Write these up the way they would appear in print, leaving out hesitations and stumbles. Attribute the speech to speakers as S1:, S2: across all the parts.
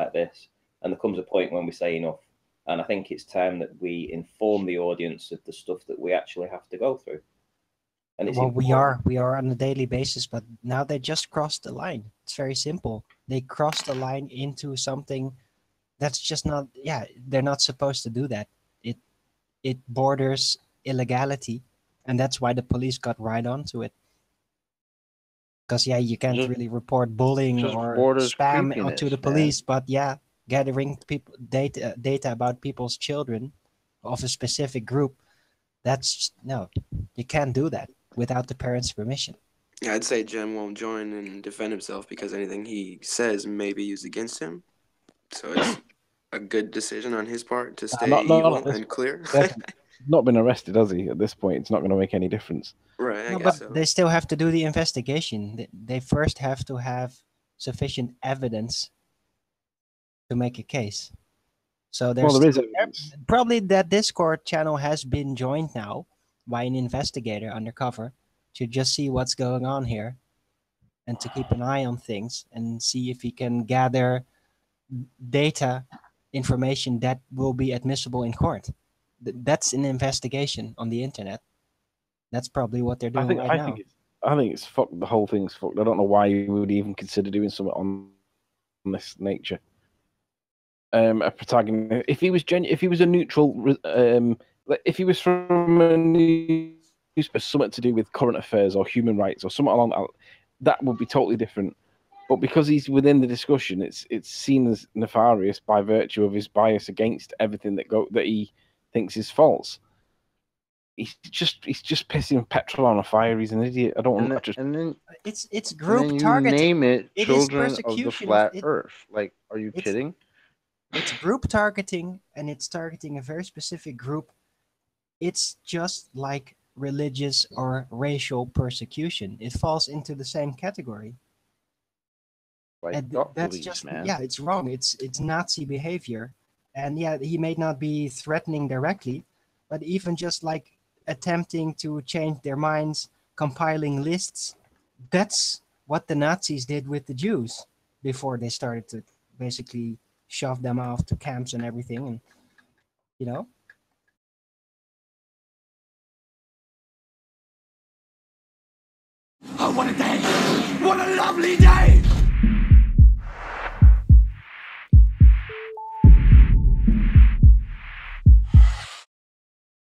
S1: like this. And there comes a point when we say enough. And I think it's time that we inform the audience of the stuff that we actually have to go through. And it's
S2: well, we are on a daily basis, but now they just crossed the line. It's very simple. They crossed the line into something that's just not. Yeah, they're not supposed to do that. It borders illegality, and that's why the police got right onto it. Because yeah, you can't really report bullying or spam to the police, but yeah, gathering people data about people's children of a specific group, that's no, you can't do that without the parents' permission.
S3: Yeah, I'd say Jem won't join and defend himself because anything he says may be used against him. So it's a good decision on his part to stay evil and clear.
S4: Not been arrested, has he? At this point, it's not going to make any difference.
S3: Right, I
S2: No,
S3: guess
S2: but
S3: so.
S2: they still have to do the investigation. They first have to have sufficient evidence to make a case. So there's
S4: Well, there is evidence.
S2: probably that Discord channel has been joined now by an investigator undercover to just see what's going on here and to keep an eye on things and see if he can gather data information that will be admissible in court. That's an investigation on the internet. That's probably what they're doing right now.
S4: I think it's fucked. The whole thing's fucked. I don't know why you would even consider doing something on this nature. A protagonist. If he was a neutral, if he was from a newspaper, something to do with current affairs or human rights or something along that would be totally different. But because he's within the discussion, it's seen as nefarious by virtue of his bias against everything that he thinks is false. He's just pissing petrol on a fire. He's an idiot. I don't want to.
S5: And then
S2: it's group
S5: and
S2: targeting.
S5: Name it
S2: It
S5: children
S2: is
S5: of the flat Earth. Like, are you kidding?
S2: It's group targeting, and it's targeting a very specific group. It's just like religious or racial persecution. It falls into the same category. That's just man. Yeah, it's wrong. It's Nazi behavior, and yeah, he may not be threatening directly, but even just like attempting to change their minds, compiling lists, that's what the Nazis did with the Jews before they started to basically shove them off to camps and everything, and you know.
S6: Oh, what a day! What a lovely day!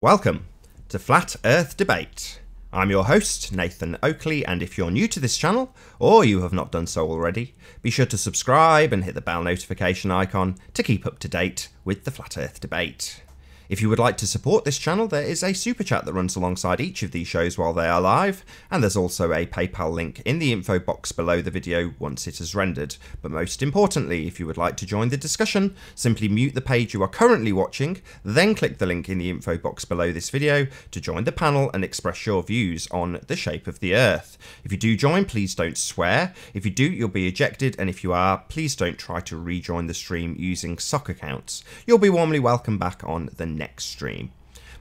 S7: Welcome to Flat Earth Debate. I'm your host, Nathan Oakley, and if you're new to this channel, or you have not done so already, be sure to subscribe and hit the bell notification icon to keep up to date with the Flat Earth Debate. If you would like to support this channel, there is a super chat that runs alongside each of these shows while they are live, and there's also a PayPal link in the info box below the video once it is rendered. But most importantly, if you would like to join the discussion, simply mute the page you are currently watching, then click the link in the info box below this video to join the panel and express your views on the shape of the Earth. If you do join, please don't swear. If you do, you'll be ejected, and if you are, please don't try to rejoin the stream using sock accounts. You'll be warmly welcomed back on the next stream.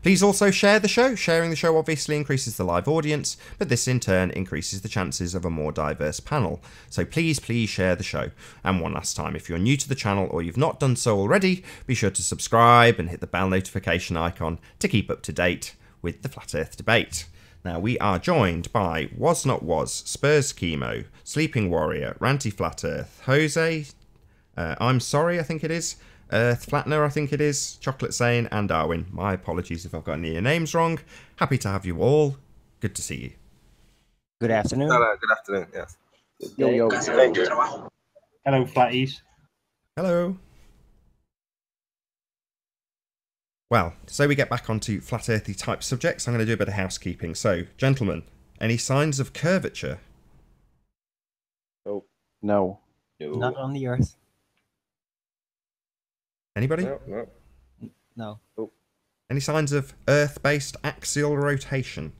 S7: Please also share the show. Sharing the show obviously increases the live audience, but this in turn increases the chances of a more diverse panel. So please share the show. And one last time, if you're new to the channel or you've not done so already, be sure to subscribe and hit the bell notification icon to keep up to date with the Flat Earth Debate. Now we are joined by Was Not Was, Spurs Chemo, Sleeping Warrior, Ranty Flat Earth, Jose, I'm Sorry I think it is, Earth Flatner, I think it is, Chocolate Sane, and Darwin. My apologies if I've got any of your names wrong. Happy to have you all. Good to see you.
S2: Good afternoon.
S8: Hello, good afternoon, yes.
S4: Yo.
S9: Hello, Flatties.
S7: Hello. Well, so we get back onto flat earthy type subjects. I'm going to do a bit of housekeeping. So, gentlemen, any signs of curvature?
S4: Oh, no.
S2: Not on the Earth.
S7: Anybody?
S2: No.
S4: Oh.
S7: Any signs of Earth-based axial rotation?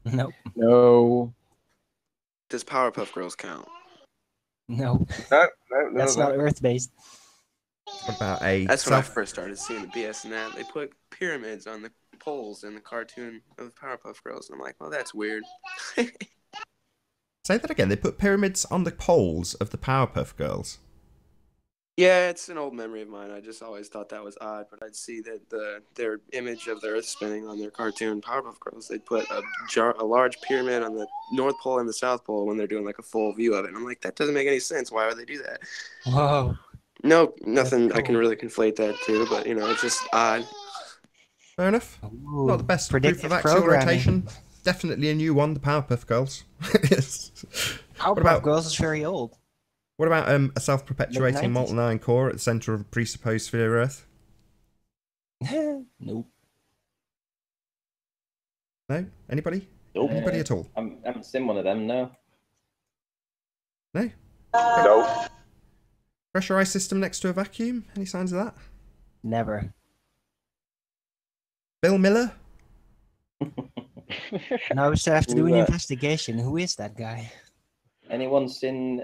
S2: Nope.
S4: No.
S3: Does Powerpuff Girls count?
S2: No.
S8: No.
S2: That's not Earth-based.
S7: What about a...
S3: That's when I first started seeing the BS in that. They put pyramids on the poles in the cartoon of Powerpuff Girls, and I'm like, well, that's weird.
S7: Say that again. They put pyramids on the poles of the Powerpuff Girls.
S3: Yeah, it's an old memory of mine. I just always thought that was odd, but I'd see that their image of the Earth spinning on their cartoon Powerpuff Girls, they'd put a large pyramid on the North Pole and the South Pole when they're doing like a full view of it. And I'm like, that doesn't make any sense. Why would they do that?
S2: Whoa.
S3: No, nothing.
S2: Cool.
S3: I can really conflate that too, but it's just odd.
S7: Fair enough.
S2: Ooh,
S7: Not the best proof
S2: predictive
S7: of axial
S2: programming.
S7: rotation. Definitely a new one, the Powerpuff Girls. Yes.
S2: Powerpuff Girls is very old.
S7: What about a self-perpetuating
S2: Mid-90s.
S7: molten iron core at the centre of a presupposed sphere Earth?
S2: Nope.
S7: No? Anybody?
S1: Nope.
S7: Anybody at all?
S1: I haven't seen one of them, no.
S7: No?
S5: No.
S7: Pressurized system next to a vacuum? Any signs of that?
S2: Never.
S7: Bill Miller?
S2: Now we still have to do an
S1: Who,
S2: investigation. Who is that guy?
S1: Anyone seen,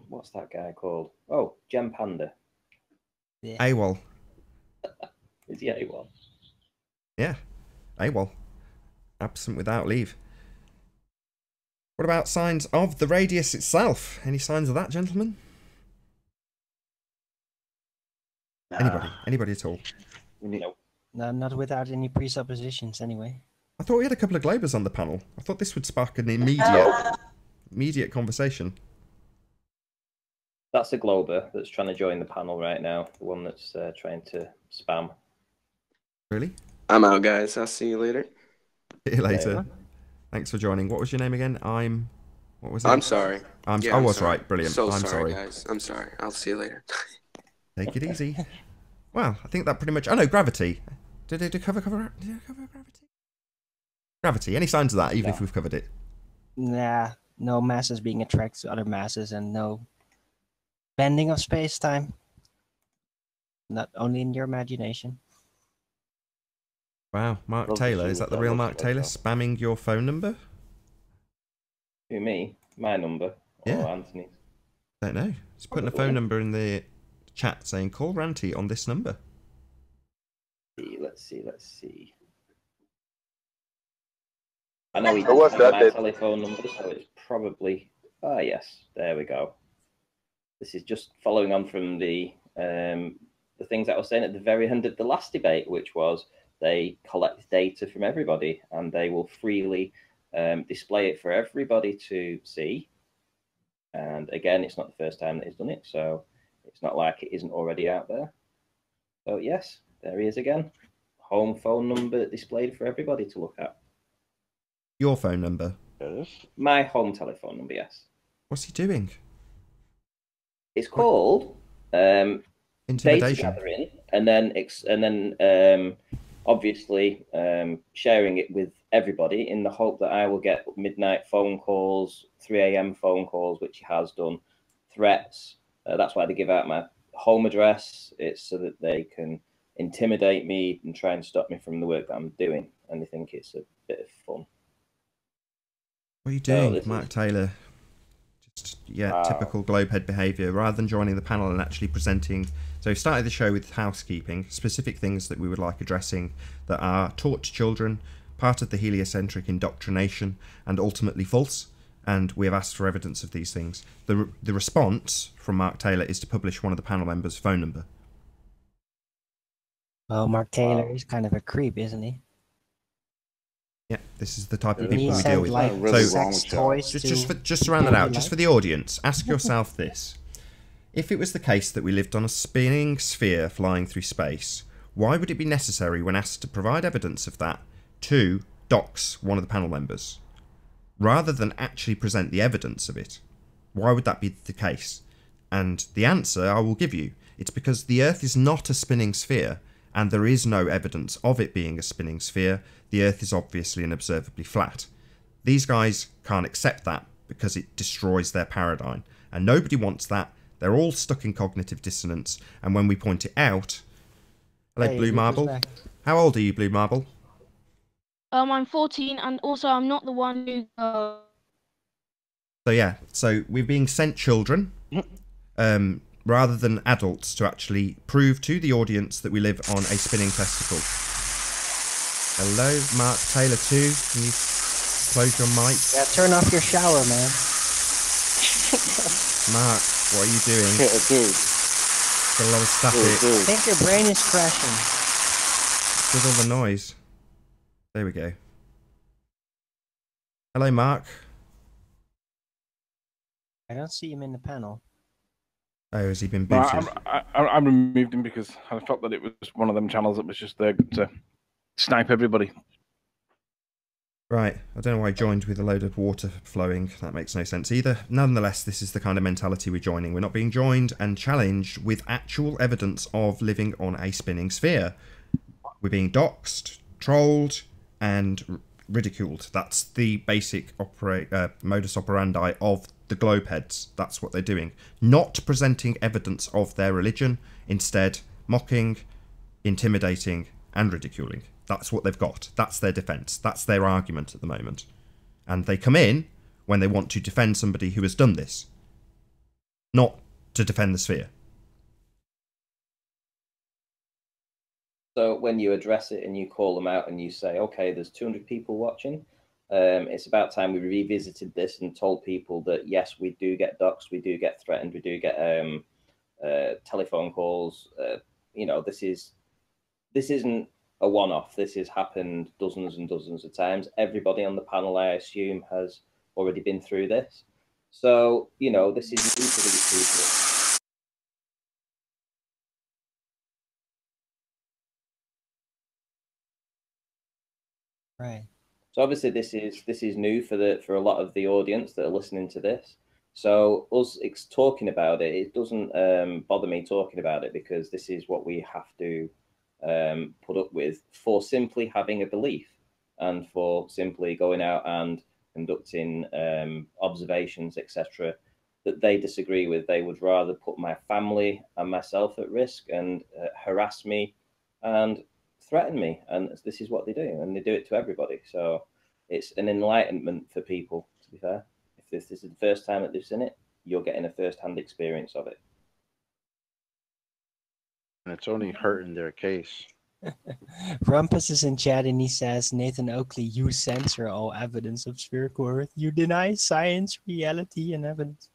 S1: what's that guy called? Oh, Gem Panda.
S7: AWOL.
S1: Is he AWOL?
S7: Yeah. AWOL. Absent without leave. What about signs of the radius itself? Any signs of that, gentlemen? Anybody? Anybody at all?
S1: No.
S2: No, not without any presuppositions, anyway.
S7: I thought we had a couple of globers on the panel. I thought this would spark an immediate conversation.
S1: That's a Glober that's trying to join the panel right now. The one that's trying to spam.
S7: Really?
S3: I'm out, guys. I'll see you later.
S7: See you later. Thanks for joining. What was your name again? What was it?
S3: I'm sorry.
S7: I
S3: I'm
S7: was
S3: sorry.
S7: right. Brilliant.
S3: So
S7: I'm
S3: sorry,
S7: sorry.
S3: guys. I'm sorry. I'll see you later.
S7: Take it easy. Well, I think that pretty much... Oh, no, gravity. Did it cover gravity? Gravity. Any signs of that, even if we've covered it?
S2: Nah, no masses being attracted to other masses and no bending of space-time. Not only in your imagination.
S7: Wow, Mark
S1: Love to
S7: Taylor.
S1: see
S7: Is that
S1: what
S7: the
S1: that
S7: real
S1: looks
S7: Mark
S1: like,
S7: Taylor
S1: though.
S7: spamming your phone number?
S1: Who, me? My number?
S7: Yeah.
S1: Or Anthony's?
S7: Don't know. He's putting a phone number in the chat saying, call Ranty on this number.
S1: Let's see. I know he
S5: So what's
S1: doesn't have
S5: that
S1: my
S5: then?
S1: telephone number, so it's probably... Ah, yes. There we go. This is just following on from the things that I was saying at the very end of the last debate, which was they collect data from everybody and they will freely display it for everybody to see. And again, it's not the first time that he's done it, so it's not like it isn't already out there. So yes, there he is again. Home phone number displayed for everybody to look at.
S7: Your phone number.
S5: Yes.
S1: My home telephone number, yes.
S7: What's he doing?
S1: It's called data
S7: Intimidation.
S1: gathering, and then obviously sharing it with everybody in the hope that I will get midnight phone calls, 3 a.m. phone calls, which he has done, threats. That's why they give out my home address. It's so that they can intimidate me and try and stop me from the work that I'm doing, and they think it's a bit of fun.
S7: What are you doing,
S1: this
S7: Mark
S1: is-
S7: Taylor? Just, typical Globehead behaviour. Rather than joining the panel and actually presenting... So we started the show with housekeeping, specific things that we would like addressing that are taught to children, part of the heliocentric indoctrination, and ultimately false. And we have asked for evidence of these things. The response from Mark Taylor is to publish one of the panel members' phone number.
S2: Well, Mark Taylor
S1: Wow.
S2: is kind of a creep, isn't he?
S7: Yeah, this is the type of
S5: He
S7: people we
S2: sent,
S7: deal with.
S2: like,
S5: really
S7: So-
S5: wrong
S2: sex
S5: with y'all.
S2: toys
S7: Just to round that out,
S2: Really
S7: just for
S2: like?
S7: the audience, ask yourself this. If it was the case that we lived on a spinning sphere flying through space, why would it be necessary when asked to provide evidence of that to dox one of the panel members? Rather than actually present the evidence of it, why would that be the case? And the answer I will give you. It's because the Earth is not a spinning sphere, and there is no evidence of it being a spinning sphere. The Earth is obviously and observably flat. These guys can't accept that because it destroys their paradigm, and nobody wants that. They're all stuck in cognitive dissonance, and when we point it out... Hello,
S2: Hey,
S7: Blue
S2: Luke is
S7: Marble.
S2: back.
S7: How old are you, Blue Marble?
S8: I'm 14, and also I'm not the one who.
S7: So we're being sent children, rather than adults, to actually prove to the audience that we live on a spinning testicle. Hello, Mark Taylor too. Can you close your mic?
S2: Yeah, turn off your shower, man.
S7: Mark, what are you doing?
S5: Yeah, dude.
S7: It's a lot of static.
S2: I think your brain is crashing.
S7: With all the noise. There we go. Hello, Mark.
S2: I don't see him in the panel.
S7: Oh, has he been
S4: No,
S7: booted?
S4: I removed him because I felt that it was one of them channels that was just there to snipe everybody.
S7: Right, I don't know why I joined with a load of water flowing. That makes no sense either. Nonetheless, this is the kind of mentality we're joining. We're not being joined and challenged with actual evidence of living on a spinning sphere. We're being doxxed, trolled, and ridiculed. That's the basic modus operandi of the globeheads. That's what they're doing. Not presenting evidence of their religion, instead mocking, intimidating, and ridiculing. That's what they've got. That's their defence. That's their argument at the moment. And they come in when they want to defend somebody who has done this. Not to defend the sphere.
S1: So when you address it and you call them out and you say, okay, there's 200 people watching, it's about time we revisited this and told people that, yes, we do get doxxed, we do get threatened, we do get telephone calls. You know, this isn't a one-off. This has happened dozens and dozens of times. Everybody on the panel, I assume, has already been through this. So, you know, this is new for these people.
S2: Right.
S1: So obviously this is new for a lot of the audience that are listening to this. So us talking about it, it doesn't bother me talking about it, because this is what we have to put up with for simply having a belief and for simply going out and conducting observations, etc., that they disagree with. They would rather put my family and myself at risk and harass me and threaten me. And this is what they do, and they do it to everybody. So it's an enlightenment for people, to be fair. If this is the first time that they've seen it, you're getting a first-hand experience of it.
S5: And it's only hurting their case.
S2: Rumpus is in chat and he says, Nathan Oakley, you censor all evidence of spherical Earth. You deny science, reality, and evidence.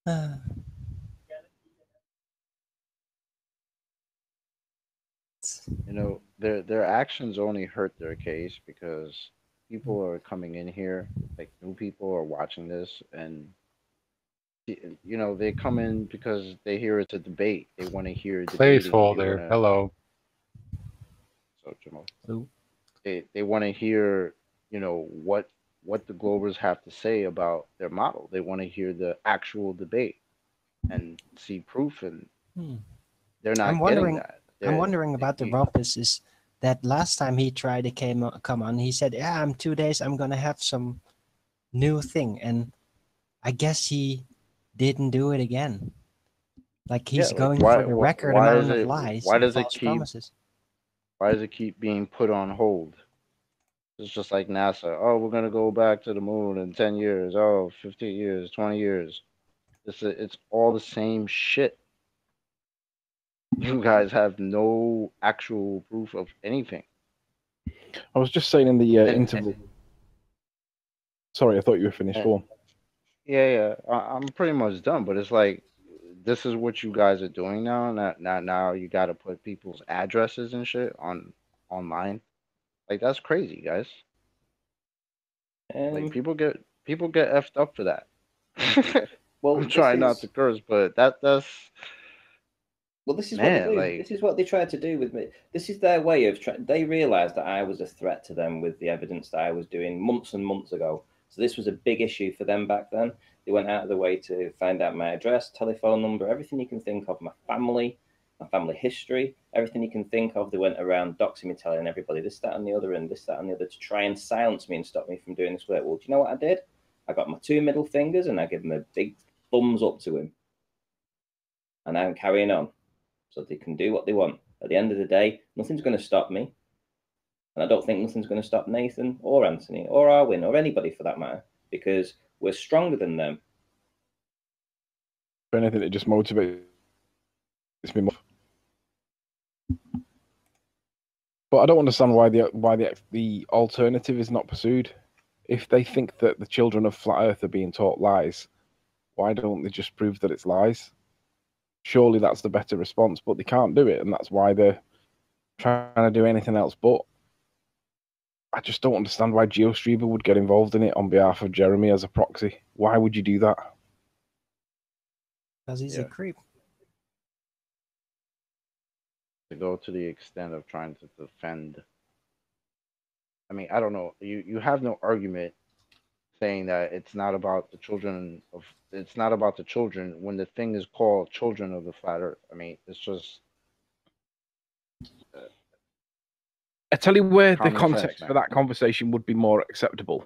S5: You know, their actions only hurt their case because people are coming in here, like new people are watching this, and you know, they come in because they hear it's a debate. They want to hear debating.
S9: Placeholder. Hello.
S5: So Jamal.
S2: Hello.
S5: They want to hear, you know, what the Globers have to say about their model. They want to hear the actual debate and see proof, and they're not getting that.
S2: I'm wondering about the Rumpus is that last time he tried to come on, he said, yeah, I'm 2 days, I'm going to have some new thing. And I guess he didn't do it again. Like he's going for the record amount of lies and false promises.
S5: Why does it keep being put on hold? It's just like NASA. Oh, we're going to go back to the moon in 10 years. Oh, 15 years, 20 years. It's all the same shit. You guys have no actual proof of anything.
S4: I was just saying in the interval. Sorry, I thought you were finished. Go on.
S5: Yeah. I'm pretty much done, but it's like, this is what you guys are doing now. Now you got to put people's addresses and shit online. Like, that's crazy, guys. Like, people get effed up for that. Well, I'm trying not to curse, but that's.
S1: Well, this is what they do. Like, this is what they tried to do with me. This is their way of they realized that I was a threat to them with the evidence that I was doing months and months ago. So this was a big issue for them back then. They went out of their way to find out my address, telephone number, everything you can think of, my family history, everything you can think of. They went around doxing me, telling everybody this, that, and the other, and this, that, and the other, to try and silence me and stop me from doing this work. Well, do you know what I did? I got my 2 middle fingers and I gave them a big thumbs up to him. And I'm carrying on. So they can do what they want. At the end of the day, nothing's going to stop me. And I don't think nothing's going to stop Nathan or Anthony or Arwin or anybody for that matter, because we're stronger than them.
S4: If anything, it just motivates me more. But I don't understand why the alternative is not pursued. If they think that the children of Flat Earth are being taught lies, why don't they just prove that it's lies? Surely that's the better response, but they can't do it, and that's why they're trying to do anything else. But I just don't understand why GeoStreamer would get involved in it on behalf of Jeremy as a proxy. Why would you do that?
S2: Because he's a creep.
S5: To go to the extent of trying to defend. I mean, I don't know. You have no argument saying that it's not about the children when the thing is called Children of the Flat Earth. I mean, it's just
S4: I tell you where the
S5: common
S4: context
S5: sense,
S4: for
S5: man.
S4: that conversation would be more acceptable.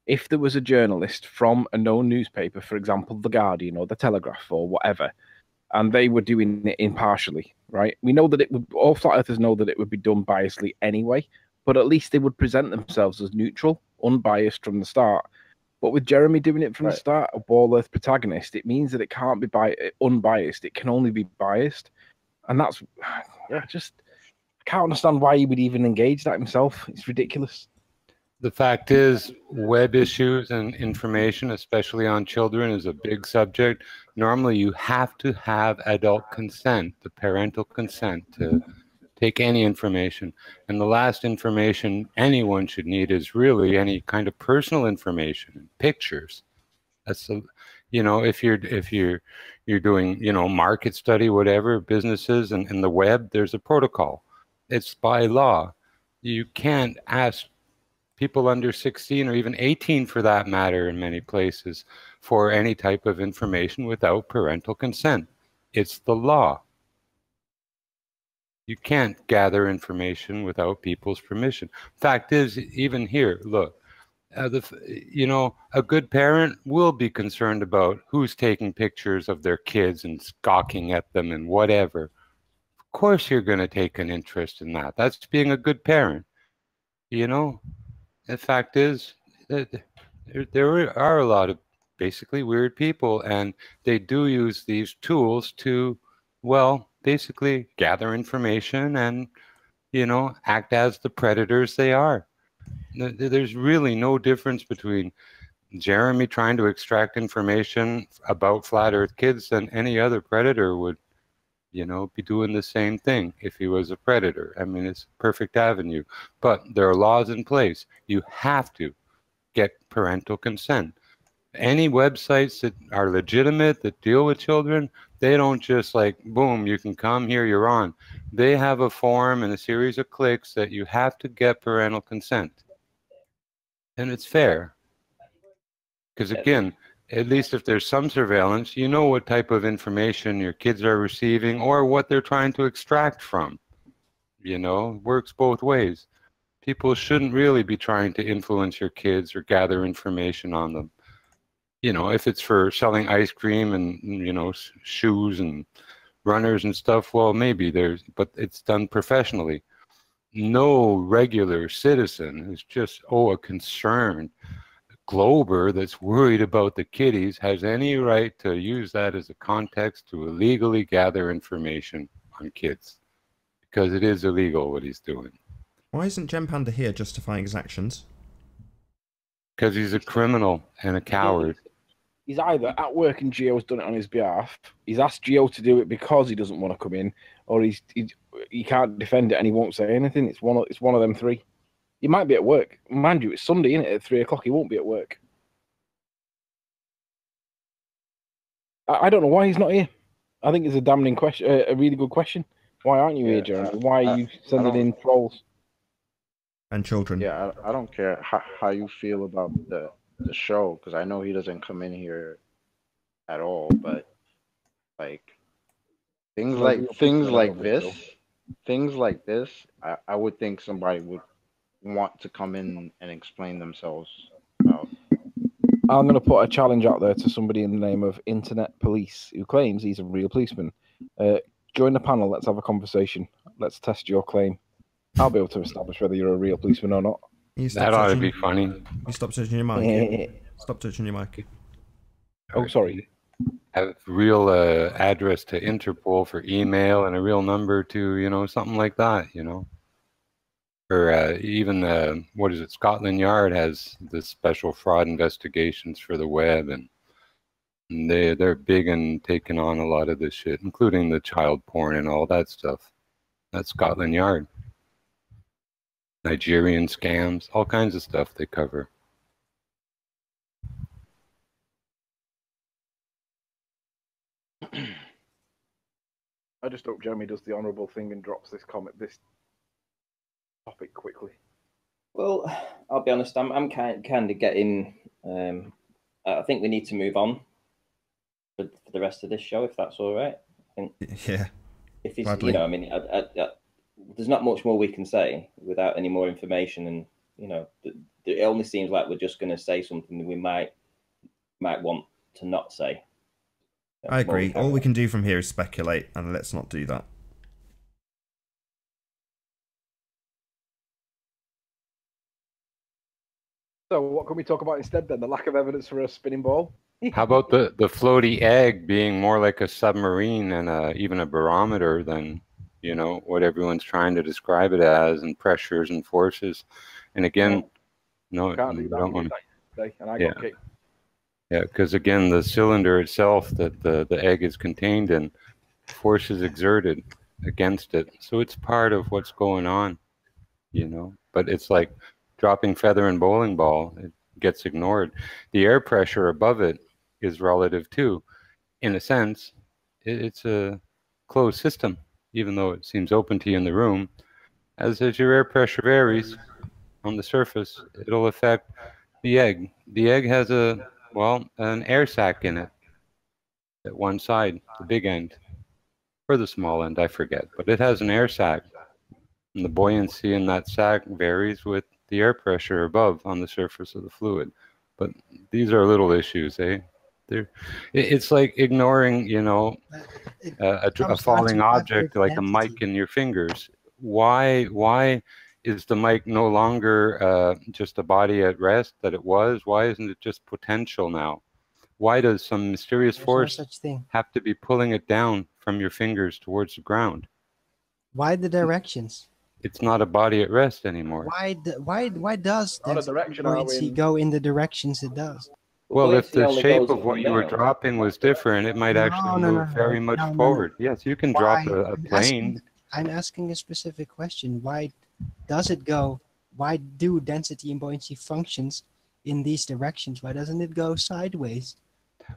S4: If there was a journalist from a known newspaper, for example, The Guardian or The Telegraph or whatever, and they were doing it impartially, right? We know that all flat earthers know that it would be done biasly anyway, but at least they would present themselves as neutral, unbiased from the start. But with Jeremy doing it from the start, a Ball Earth protagonist, it means that it can't be unbiased. It can only be biased. And that's, I can't understand why he would even engage that himself. It's ridiculous.
S10: The fact is, web issues and information, especially on children, is a big subject. Normally, you have to have adult consent, the parental consent, to take any information. And the last information anyone should need is really any kind of personal information, pictures. That's a, if you're doing market study, whatever, businesses and the web, there's a protocol. It's by law. You can't ask people under 16 or even 18 for that matter in many places for any type of information without parental consent. It's the law. You can't gather information without people's permission. Fact is, even here, look, a good parent will be concerned about who's taking pictures of their kids and gawking at them and whatever. Of course you're going to take an interest in that. That's being a good parent. The fact is that there are a lot of basically weird people, and they do use these tools to, well, basically gather information and, act as the predators they are. There's really no difference between Jeremy trying to extract information about flat earth kids than any other predator would, be doing the same thing if he was a predator. I mean, it's a perfect avenue. But there are laws in place. You have to get parental consent. Any websites that are legitimate, that deal with children, they don't just like, boom, you can come here, you're on. They have a form and a series of clicks that you have to get parental consent. And it's fair. Because again, at least if there's some surveillance, you know what type of information your kids are receiving or what they're trying to extract from. It works both ways. People shouldn't really be trying to influence your kids or gather information on them. If it's for selling ice cream and, shoes and runners and stuff, well, maybe but it's done professionally. No regular citizen who's just, a concerned Glober that's worried about the kiddies has any right to use that as a context to illegally gather information on kids, because it is illegal what he's doing.
S7: Why isn't Gem Panda here justifying his actions?
S10: Because he's a criminal and a coward.
S4: He's either at work and Gio's done it on his behalf, he's asked Gio to do it because he doesn't want to come in, or he can't defend it and he won't say anything. It's one of them three. He might be at work. Mind you, it's Sunday, isn't it? At 3 o'clock, he won't be at work. I don't know why he's not here. I think it's a damning question, a really good question. Why aren't you here, Jeremy? Why are you sending in trolls?
S7: And children.
S5: Yeah, I don't care how you feel about the show, because I know he doesn't come in here at all, but like things like this, I would think somebody would want to come in and explain themselves about.
S4: I'm going to put a challenge out there to somebody in the name of Internet Police who claims he's a real policeman. Join the panel. Let's have a conversation. Let's test your claim. I'll be able to establish whether you're a real policeman or not.
S10: That ought to be funny.
S7: You stop touching your mic. Stop touching your mic.
S4: Oh, sorry.
S10: Have real address to Interpol for email and a real number to, something like that, Or even, what is it, Scotland Yard has the special fraud investigations for the web, and And they're big and taking on a lot of this shit, including the child porn and all that stuff. That's Scotland Yard. Nigerian scams, all kinds of stuff they cover.
S4: I just hope Jeremy does the honourable thing and drops this topic quickly.
S1: Well, I'll be honest. I'm kind of getting. I think we need to move on for the rest of this show, if that's all right. I think.
S7: Yeah.
S1: If he's, you know, I mean, there's not much more we can say without any more information, and you know, it only seems like we're just going to say something that we might want to not say.
S7: I agree. All we can do from here is speculate, and let's not do that.
S4: So what can we talk about instead then? The lack of evidence for a spinning ball?
S10: How about the floaty egg being more like a submarine and even a barometer than, you know, what everyone's trying to describe it as, and pressures and forces. And again, no,
S4: Can't do
S10: you
S4: that.
S10: don't want
S4: to. And I
S10: yeah.
S4: got kicked.
S10: Yeah, because again, the cylinder itself that the egg is contained in, force is exerted against it. So it's part of what's going on, you know. But it's like dropping feather and bowling ball. It gets ignored. The air pressure above it is relative too. In a sense, it's a closed system, even though it seems open to you in the room. As your air pressure varies on the surface, it'll affect the egg. The egg has an air sac in it at one side, the big end, or the small end, I forget. But it has an air sac, and the buoyancy in that sac varies with the air pressure above on the surface of the fluid. But these are little issues, eh? It's like ignoring, you know, a falling object like a mic in your fingers. Why is the mic no longer just a body at rest that it was? Why isn't it just potential now? Why does some mysterious force have to be pulling it down from your fingers towards the ground?
S2: Why the directions?
S10: It's not a body at rest anymore.
S2: Why does
S4: direction
S2: buoyancy go in the directions it does?
S10: Well, if the shape of what you were dropping was different, it might actually move very much forward. Yes, you can drop a plane.
S2: I'm asking a specific question. Why does it go? Why do density and buoyancy functions in these directions? Why doesn't it go sideways?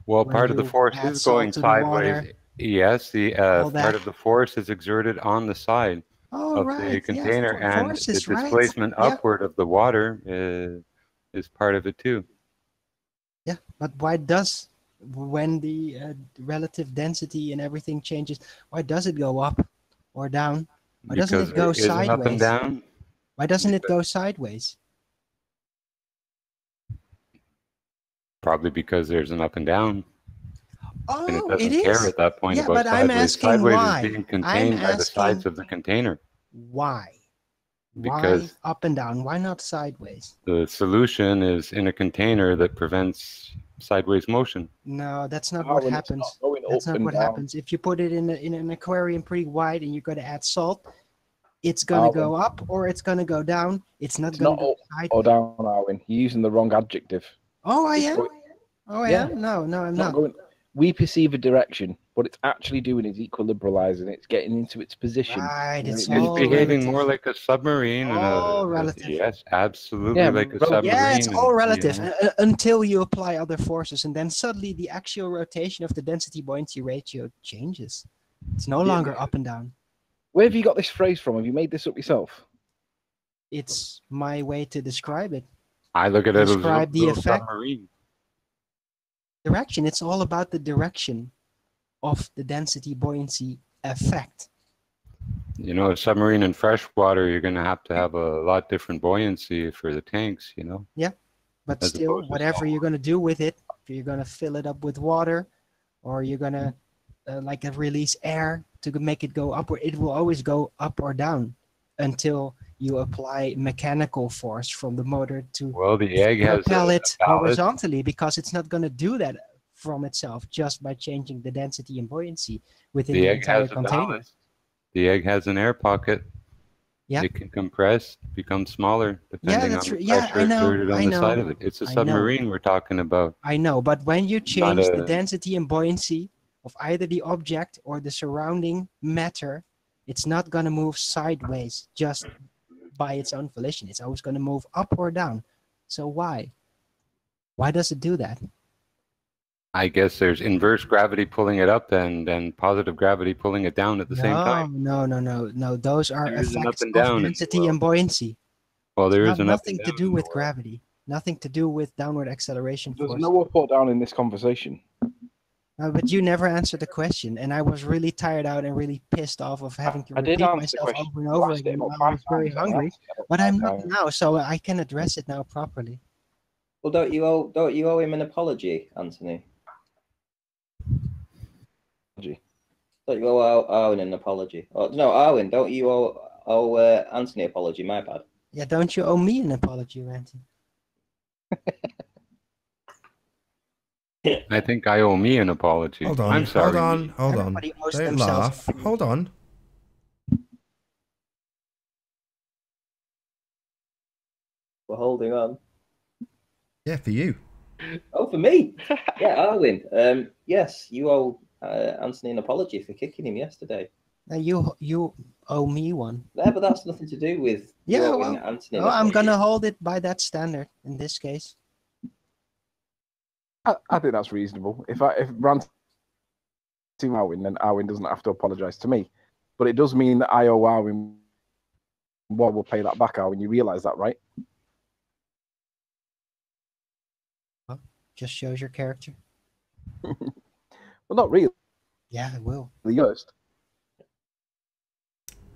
S10: Well, part of the force is going sideways. Yes, the part of the force is exerted on the side of the container, and the displacement upward of the water is part of it too.
S2: Yeah, but why does, when the relative density and everything changes, why does it go up or down? Why doesn't it go sideways?
S10: Up and down.
S2: Why doesn't it go sideways?
S10: Probably because there's an up and down.
S2: Oh,
S10: and it doesn't care at that point about
S2: but
S10: sideways.
S2: I'm asking
S10: Sideways
S2: why.
S10: is being contained by the sides of the container.
S2: Why?
S10: Because
S2: why up and down? Why not sideways?
S10: The solution is in a container that prevents sideways motion.
S2: No, that's not what happens. That's not what happens. If you put it in an aquarium pretty wide and you're going to add salt, it's going to go up or it's going to go down. It's not going to go sideways.
S4: Or down, Arwin. You're using the wrong adjective.
S2: Oh, I am? Oh, I am? No, I'm not.
S4: We perceive a direction. What it's actually doing is equilibralizing. It's getting into its position.
S2: Right,
S10: it's behaving more like a submarine.
S2: All relative.
S10: Yes, absolutely, like a submarine.
S2: Yeah, it's all relative until you apply other forces, and then suddenly the axial rotation of the density-buoyancy ratio changes. It's no longer up and down.
S4: Where have you got this phrase from? Have you made this up yourself?
S2: It's my way to describe it.
S10: I look at it as a
S2: little
S10: submarine.
S2: Direction. It's all about the direction of the density buoyancy effect.
S10: You know, a submarine in fresh water, you're going to have a lot different buoyancy for the tanks, you know?
S2: Yeah, but still, whatever you're going to do with it, if you're going to fill it up with water or you're going to release air to make it go upward, it will always go up or down until you apply mechanical force from the motor to propel it horizontally, because it's not going to do that from itself just by changing the density and buoyancy within the entire container.
S10: The egg has an air pocket.
S2: Yeah.
S10: It can compress, become smaller, depending on the
S2: yeah,
S10: pressure exerted on
S2: I
S10: the
S2: know,
S10: side of it. It's a
S2: I know.
S10: submarine we're talking about.
S2: I know, but when you
S10: Not
S2: change the
S10: a
S2: density and buoyancy of either the object or the surrounding matter, it's not going to move sideways just by its own volition. It's always going to move up or down. So why? Why does it do that?
S10: I guess there's inverse gravity pulling it up and positive gravity pulling it down at the same time.
S2: No. Those are
S10: There is an up
S2: effects
S10: and
S2: of
S10: down, if you
S2: density
S10: will.
S2: and buoyancy.
S10: Well, there
S2: It's
S10: is
S2: not
S10: an up and
S2: nothing to
S10: down
S2: do
S10: in the
S2: with
S10: world.
S2: gravity. Nothing to do with downward acceleration
S4: There's
S2: force.
S4: no up or down in this conversation.
S2: But you never answered the question, and I was really tired out and really pissed off of having to
S4: I did
S2: repeat
S4: answer the
S2: myself
S4: question.
S2: over and
S4: You
S2: over
S4: asked it
S2: again
S4: about
S2: while I
S4: 5
S2: was very
S4: times, and I
S2: hungry.
S4: answered it about
S2: But
S4: 5
S2: I'm not
S4: times.
S2: now, so I can address it now properly.
S1: Well, don't you owe him an apology, Anthony? Don't you owe Owen an apology? Oh, no, Owen, don't you owe Anthony an apology? My bad.
S2: Yeah, don't you owe me an apology, Ranty?
S10: I think I owe me an apology.
S7: Hold on,
S10: I'm sorry.
S7: hold on.
S2: Everybody owes
S7: Don't
S2: themselves
S7: laugh. Hold on.
S1: We're holding on.
S7: Yeah, for you.
S1: Oh, for me? Yeah, Arwin. Yes, you owe Anthony an apology for kicking him yesterday.
S2: Now you owe me one.
S1: Yeah, but that's nothing to do with you owing Anthony an
S2: I'm
S1: apology.
S2: gonna hold it by that standard in this case.
S4: I think that's reasonable. If Ranty Arwin, then Arwin doesn't have to apologise to me. But it does mean that I owe Arwin what will pay that back, Arwin. You realise that, right?
S2: Well, just shows your character.
S4: Well, not really.
S2: Yeah, it will.
S4: The worst.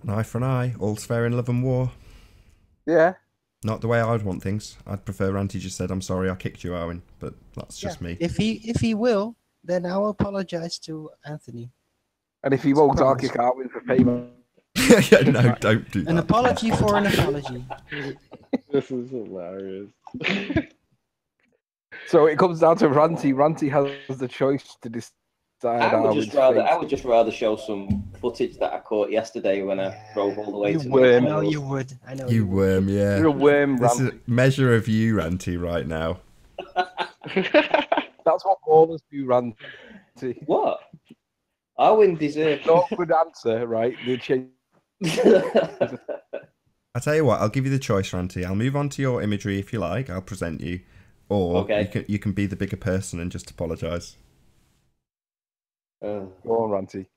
S7: An eye for an eye. All's fair in love and war.
S4: Yeah.
S7: Not the way I'd want things. I'd prefer Ranty just said, "I'm sorry, I kicked you, Owen," but that's just me.
S2: If he will, then I'll apologize to Anthony.
S4: And if he won't, I'll kick Arwin for payment.
S7: Yeah, no, don't do that.
S2: An apology for an apology.
S5: This is hilarious.
S4: So it comes down to Ranty. Ranty has the choice to decide.
S1: I would just rather show some footage that I caught yesterday when I drove all the way to
S4: worm.
S2: I know you would. I know
S7: You worm, yeah.
S4: You're a worm,
S7: This is
S4: Ranty.
S7: a measure of you, Ranty, right now.
S4: That's what ballers do, Ranty.
S1: What? Arwin deserves.
S4: No good answer, right? They change.
S7: I tell you what, I'll give you the choice, Ranty. I'll move on to your imagery if you like. I'll present you, or you can be the bigger person and just apologise.
S4: Go on, Ranty.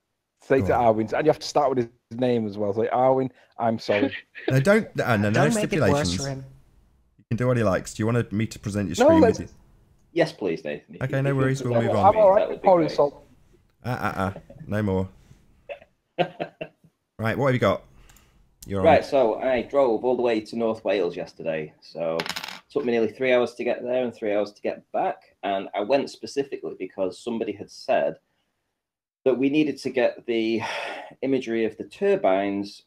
S4: Say to Arwin, and you have to start with his name as well. Say, Arwin, I'm sorry.
S7: No, don't. No
S2: Don't make it worse
S7: stipulations.
S2: for him.
S7: You can do what he likes. Do you want me to present your screen with you?
S1: Yes, please, Nathan.
S7: Okay, no worries. We'll move on.
S4: I'm all right with pouring salt.
S7: No more. Right, what have you got? You're
S1: Right,
S7: on.
S1: so I drove all the way to North Wales yesterday. So it took me nearly 3 hours to get there and 3 hours to get back. And I went specifically because somebody had said that we needed to get the imagery of the turbines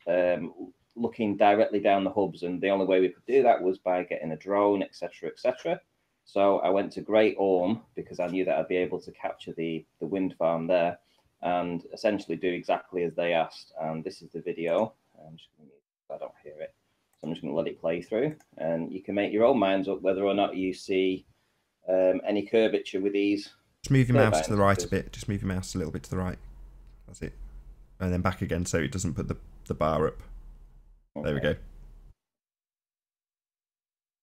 S1: looking directly down the hubs. And the only way we could do that was by getting a drone, etc., etc. So I went to Great Orme because I knew that I'd be able to capture the wind farm there and essentially do exactly as they asked. And this is the video. I'm just going to, I don't hear it, so I'm just going to let it play through, and you can make your own minds up whether or not you see any curvature with these.
S7: Just move your mouse to the right a
S1: because-
S7: bit. Just move your mouse a little bit to the right. That's it. And then back again so it doesn't put the bar up. There we go.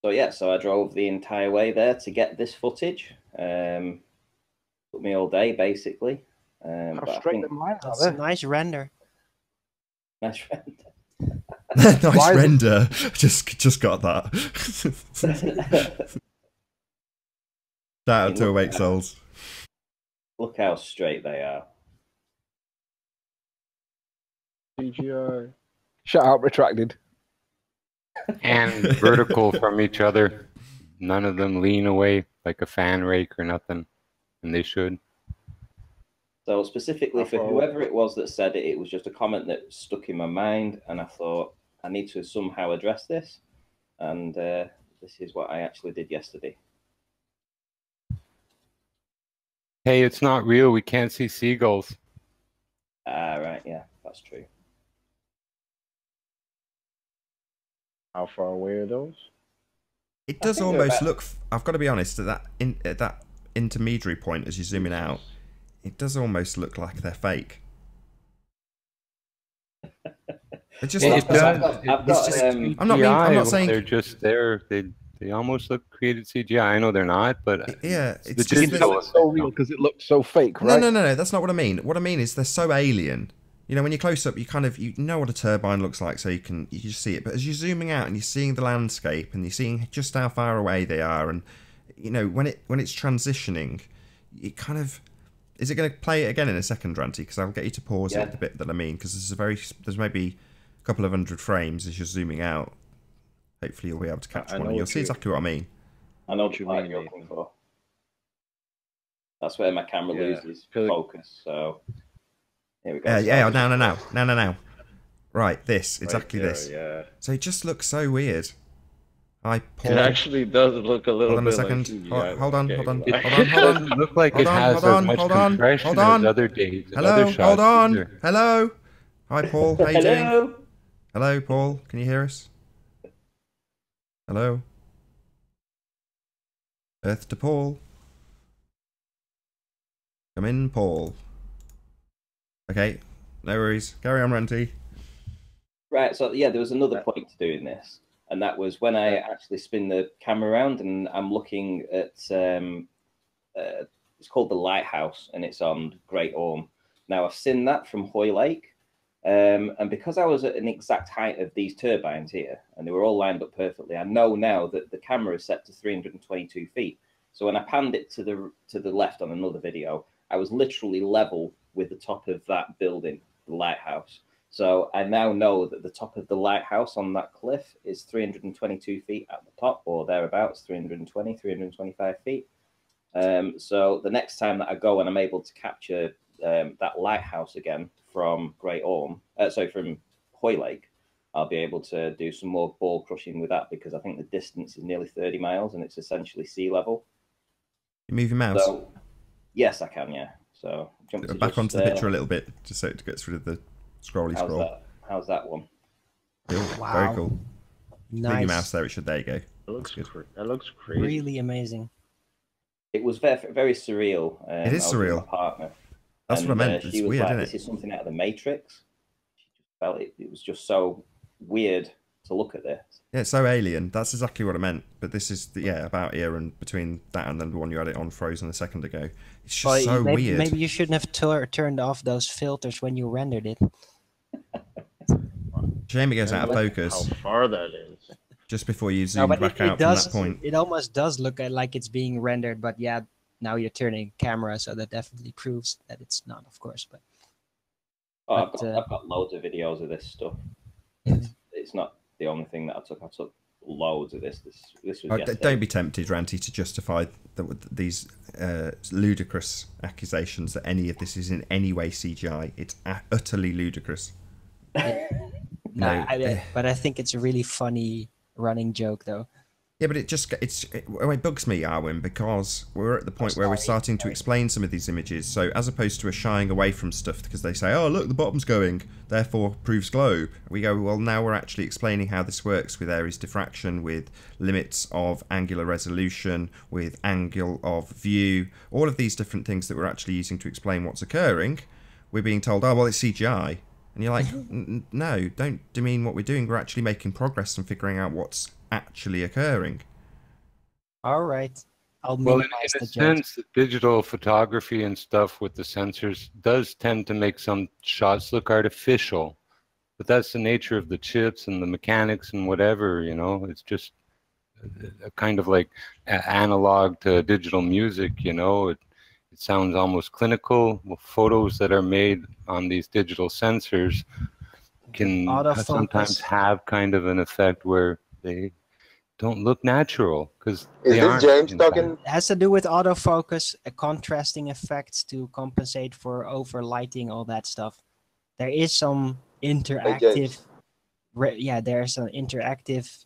S1: So yeah, so I drove the entire way there to get this footage. Took me all day basically.
S4: How
S1: But I
S4: straight
S1: think
S4: them lines are
S2: That's a
S4: there?
S2: nice render.
S1: my friend.
S7: Nice render. Just got that. Shout out to Awake Souls.
S1: Look how straight they are.
S5: CGI.
S4: Shut out, retracted.
S10: And vertical from each other. None of them lean away like a fan rake or nothing. And they should.
S1: So specifically for whoever it was that said it, it was just a comment that stuck in my mind, and I thought I need to somehow address this, and this is what I actually did yesterday.
S10: Hey, it's not real. We can't see seagulls.
S1: Ah, right, yeah, that's true.
S5: How far away are those?
S7: It does almost look. I've got to be honest. At that intermediary point, as you're zooming out, it does almost look like they're fake. It just.
S10: It does.
S7: I'm not saying
S10: they're just there. They almost look created CGI. I know they're not, but
S7: yeah,
S10: it's
S7: just
S10: just
S4: so real because it looks so fake, right?
S7: No. That's not what I mean. What I mean is they're so alien. You know, when you're close up, you know what a turbine looks like, so you just see it. But as you're zooming out and you're seeing the landscape and you're seeing just how far away they are, and you know when it's transitioning, it kind of is it going to play it again in a second, Ranty? Because I'll get you to pause it the bit that I mean, because there's maybe a couple of hundred frames as you're zooming out. Hopefully you'll be able to catch one, and you'll see exactly what I mean.
S1: I know what you're looking for. That's where my camera loses focus. So. Here we go.
S7: No. Right, exactly this.
S5: Yeah.
S7: So it just looks so weird.
S5: It actually does look a little
S7: bit. Hold on a second.
S5: Like
S7: hold on.
S10: It doesn't look like it has as much compression as other days.
S7: Hello, hold on. Either. Hello. Hi, Paul. How you doing? Hello, Paul. Can you hear us? Hello. Earth to Paul. Come in, Paul. Okay, no worries. Carry on, Ranty.
S1: Right, so yeah, there was another point to doing this, and that was when I actually spin the camera around and I'm looking at, it's called the Lighthouse, and it's on Great Orme. Now, I've seen that from Hoylake, and because I was at an exact height of these turbines here, and they were all lined up perfectly, I know now that the camera is set to 322 feet. So when I panned it to the left on another video, I was literally level with the top of that building, the lighthouse. So I now know that the top of the lighthouse on that cliff is 322 feet at the top, or thereabouts, 325 feet. So the next time that I go and I'm able to capture that lighthouse again from Great Orme, from Hoylake, I'll be able to do some more ball crushing with that, because I think the distance is nearly 30 miles and it's essentially sea level.
S7: You move your mouse?
S1: So, yes, I can, yeah. So jump
S7: back onto the picture a little bit, just so it gets rid of the scroll.
S1: How's that one?
S7: Cool. Wow. Very cool.
S2: Nice.
S7: Move your mouse there. There you go.
S5: That looks crazy.
S2: Really amazing.
S1: It was very, very surreal.
S7: It is surreal.
S1: My partner.
S7: That's what I meant.
S1: She was
S7: weird,
S1: like,
S7: isn't
S1: "This is something out of the Matrix." She just felt it was just so weird to look at this.
S7: Yeah, it's so alien. That's exactly what I meant. But this is about here, and between that and then the one you had it on frozen a second ago. It's just so weird.
S2: Maybe you shouldn't have turned off those filters when you rendered it.
S7: Shame it goes out of focus.
S5: How far that is.
S7: Just before you zoom back out from that point.
S2: It almost does look like it's being rendered, but yeah, now you're turning camera, so that definitely proves that it's not, of course. But
S1: I've got loads of videos of this stuff. It's not the only thing that I took. I took loads of this. This was
S7: don't be tempted, Ranty, to justify these ludicrous accusations that any of this is in any way CGI. It's utterly ludicrous.
S2: But I think it's a really funny running joke, though.
S7: Yeah, but it bugs me, Arwin, because we're at the point where we're starting to explain some of these images. So as opposed to us shying away from stuff because they say, "Oh, look, the bottom's going, therefore proves globe," we go, well, now we're actually explaining how this works with Aries diffraction, with limits of angular resolution, with angle of view, all of these different things that we're actually using to explain what's occurring. We're being told, "Oh, well, it's CGI." And you're like, no, don't demean what we're doing. We're actually making progress and figuring out what's actually occurring.
S2: All right.
S10: Well, in a sense, the digital photography and stuff with the sensors does tend to make some shots look artificial. But that's the nature of the chips and the mechanics and whatever, you know. It's just a kind of like analog to digital music, you know. It sounds almost clinical. Well, photos that are made on these digital sensors can sometimes have kind of an effect where they don't look natural because they aren't.
S3: Is this James talking?
S2: It has to do with autofocus, contrasting effects to compensate for overlighting, all that stuff. There is some interactive, there's some interactive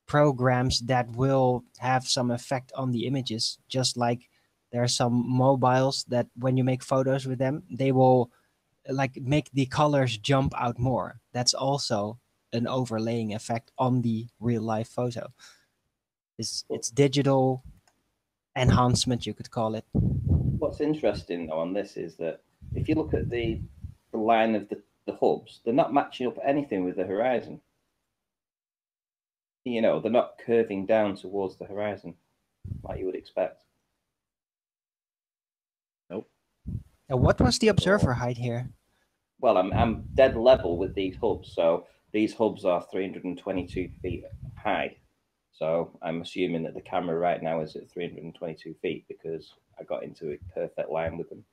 S2: programs that will have some effect on the images, just like there are some mobiles that when you make photos with them, they will like make the colors jump out more. That's also an overlaying effect on the real life photo. It's digital enhancement, you could call it.
S1: What's interesting though on this is that if you look at the line of the hubs, they're not matching up anything with the horizon. You know, they're not curving down towards the horizon like you would expect.
S5: Nope.
S2: Now, what was the observer height here?
S1: Well, I'm dead level with these hubs, so these hubs are 322 feet high. So I'm assuming that the camera right now is at 322 feet because I got into a perfect line with them.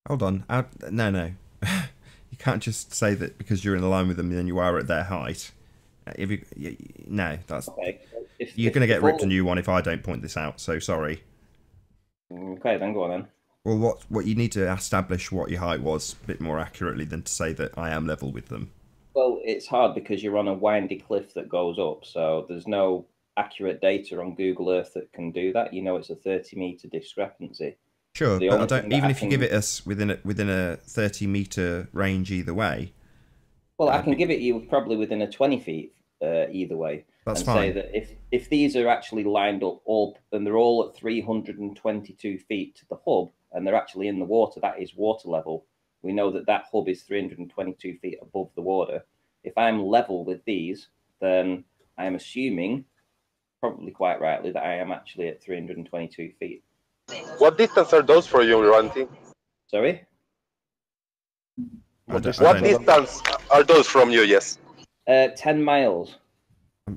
S7: Hold on. No. You can't just say that because you're in line with them, then you are at their height. No, that's
S1: okay.
S7: You're going to get ripped a new one if I don't point this out. So sorry.
S1: Okay, then go on then.
S7: Well, what you need to establish what your height was a bit more accurately than to say that I am level with them.
S1: Well, it's hard because you're on a windy cliff that goes up, so there's no accurate data on Google Earth that can do that. You know, it's a 30-meter discrepancy.
S7: Sure, but I don't. Even if you give it us within a 30-meter range either way.
S1: Well, I can give it you probably within a 20 feet either way.
S7: That's
S1: and
S7: fine.
S1: Say that if these are actually lined up all, and they're all at 322 feet to the hub, and they're actually in the water, that is water level. We know that that hub is 322 feet above the water. If I'm level with these, then I'm assuming, probably quite rightly, that I am actually at 322 feet.
S11: What distance are those for you, Ranty?
S1: Sorry?
S11: What distance are those from you, yes?
S1: 10 miles.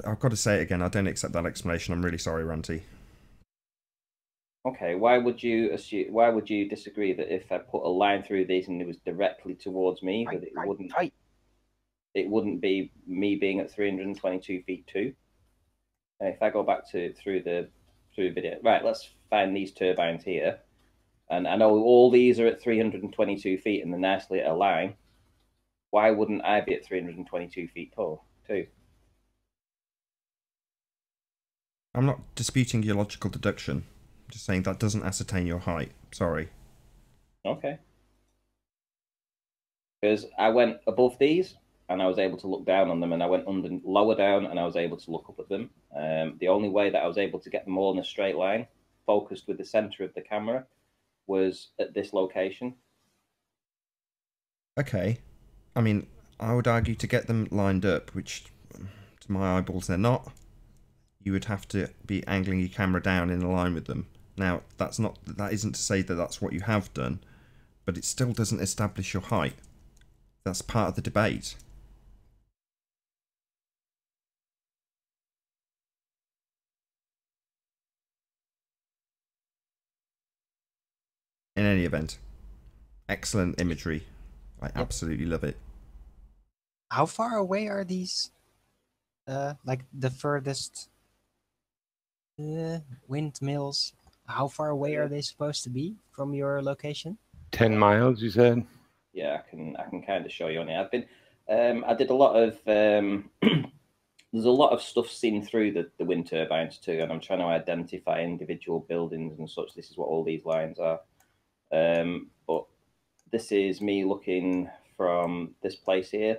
S7: I've got to say it again, I don't accept that explanation. I'm really sorry, Ranty.
S1: Okay, why would you assume? Why would you disagree that if I put a line through these and it was directly towards me, that it wouldn't? It wouldn't be me being at 322 feet too. If I go back through the video, right? Let's find these turbines here, and I know all these are at 322 feet and they're nicely at a line. Why wouldn't I be at 322 feet tall too?
S7: I'm not disputing your logical deduction. I'm just saying that doesn't ascertain your height. Sorry.
S1: Okay. Because I went above these and I was able to look down on them, and I went lower down and I was able to look up at them. The only way that I was able to get them all in a straight line, focused with the center of the camera, was at this location.
S7: Okay. I mean, I would argue to get them lined up, which to my eyeballs they're not, you would have to be angling your camera down in line with them. Now, that isn't to say that that's what you have done, but it still doesn't establish your height. That's part of the debate. In any event, excellent imagery. I absolutely love it.
S2: How far away are these? Like the furthest windmills? How far away are they supposed to be from your location?
S10: 10 miles, you said?
S1: Yeah, I can kind of show you on it. I've been, I did a lot of, there's a lot of stuff seen through the wind turbines too, and I'm trying to identify individual buildings and such. This is what all these lines are. But this is me looking from this place here.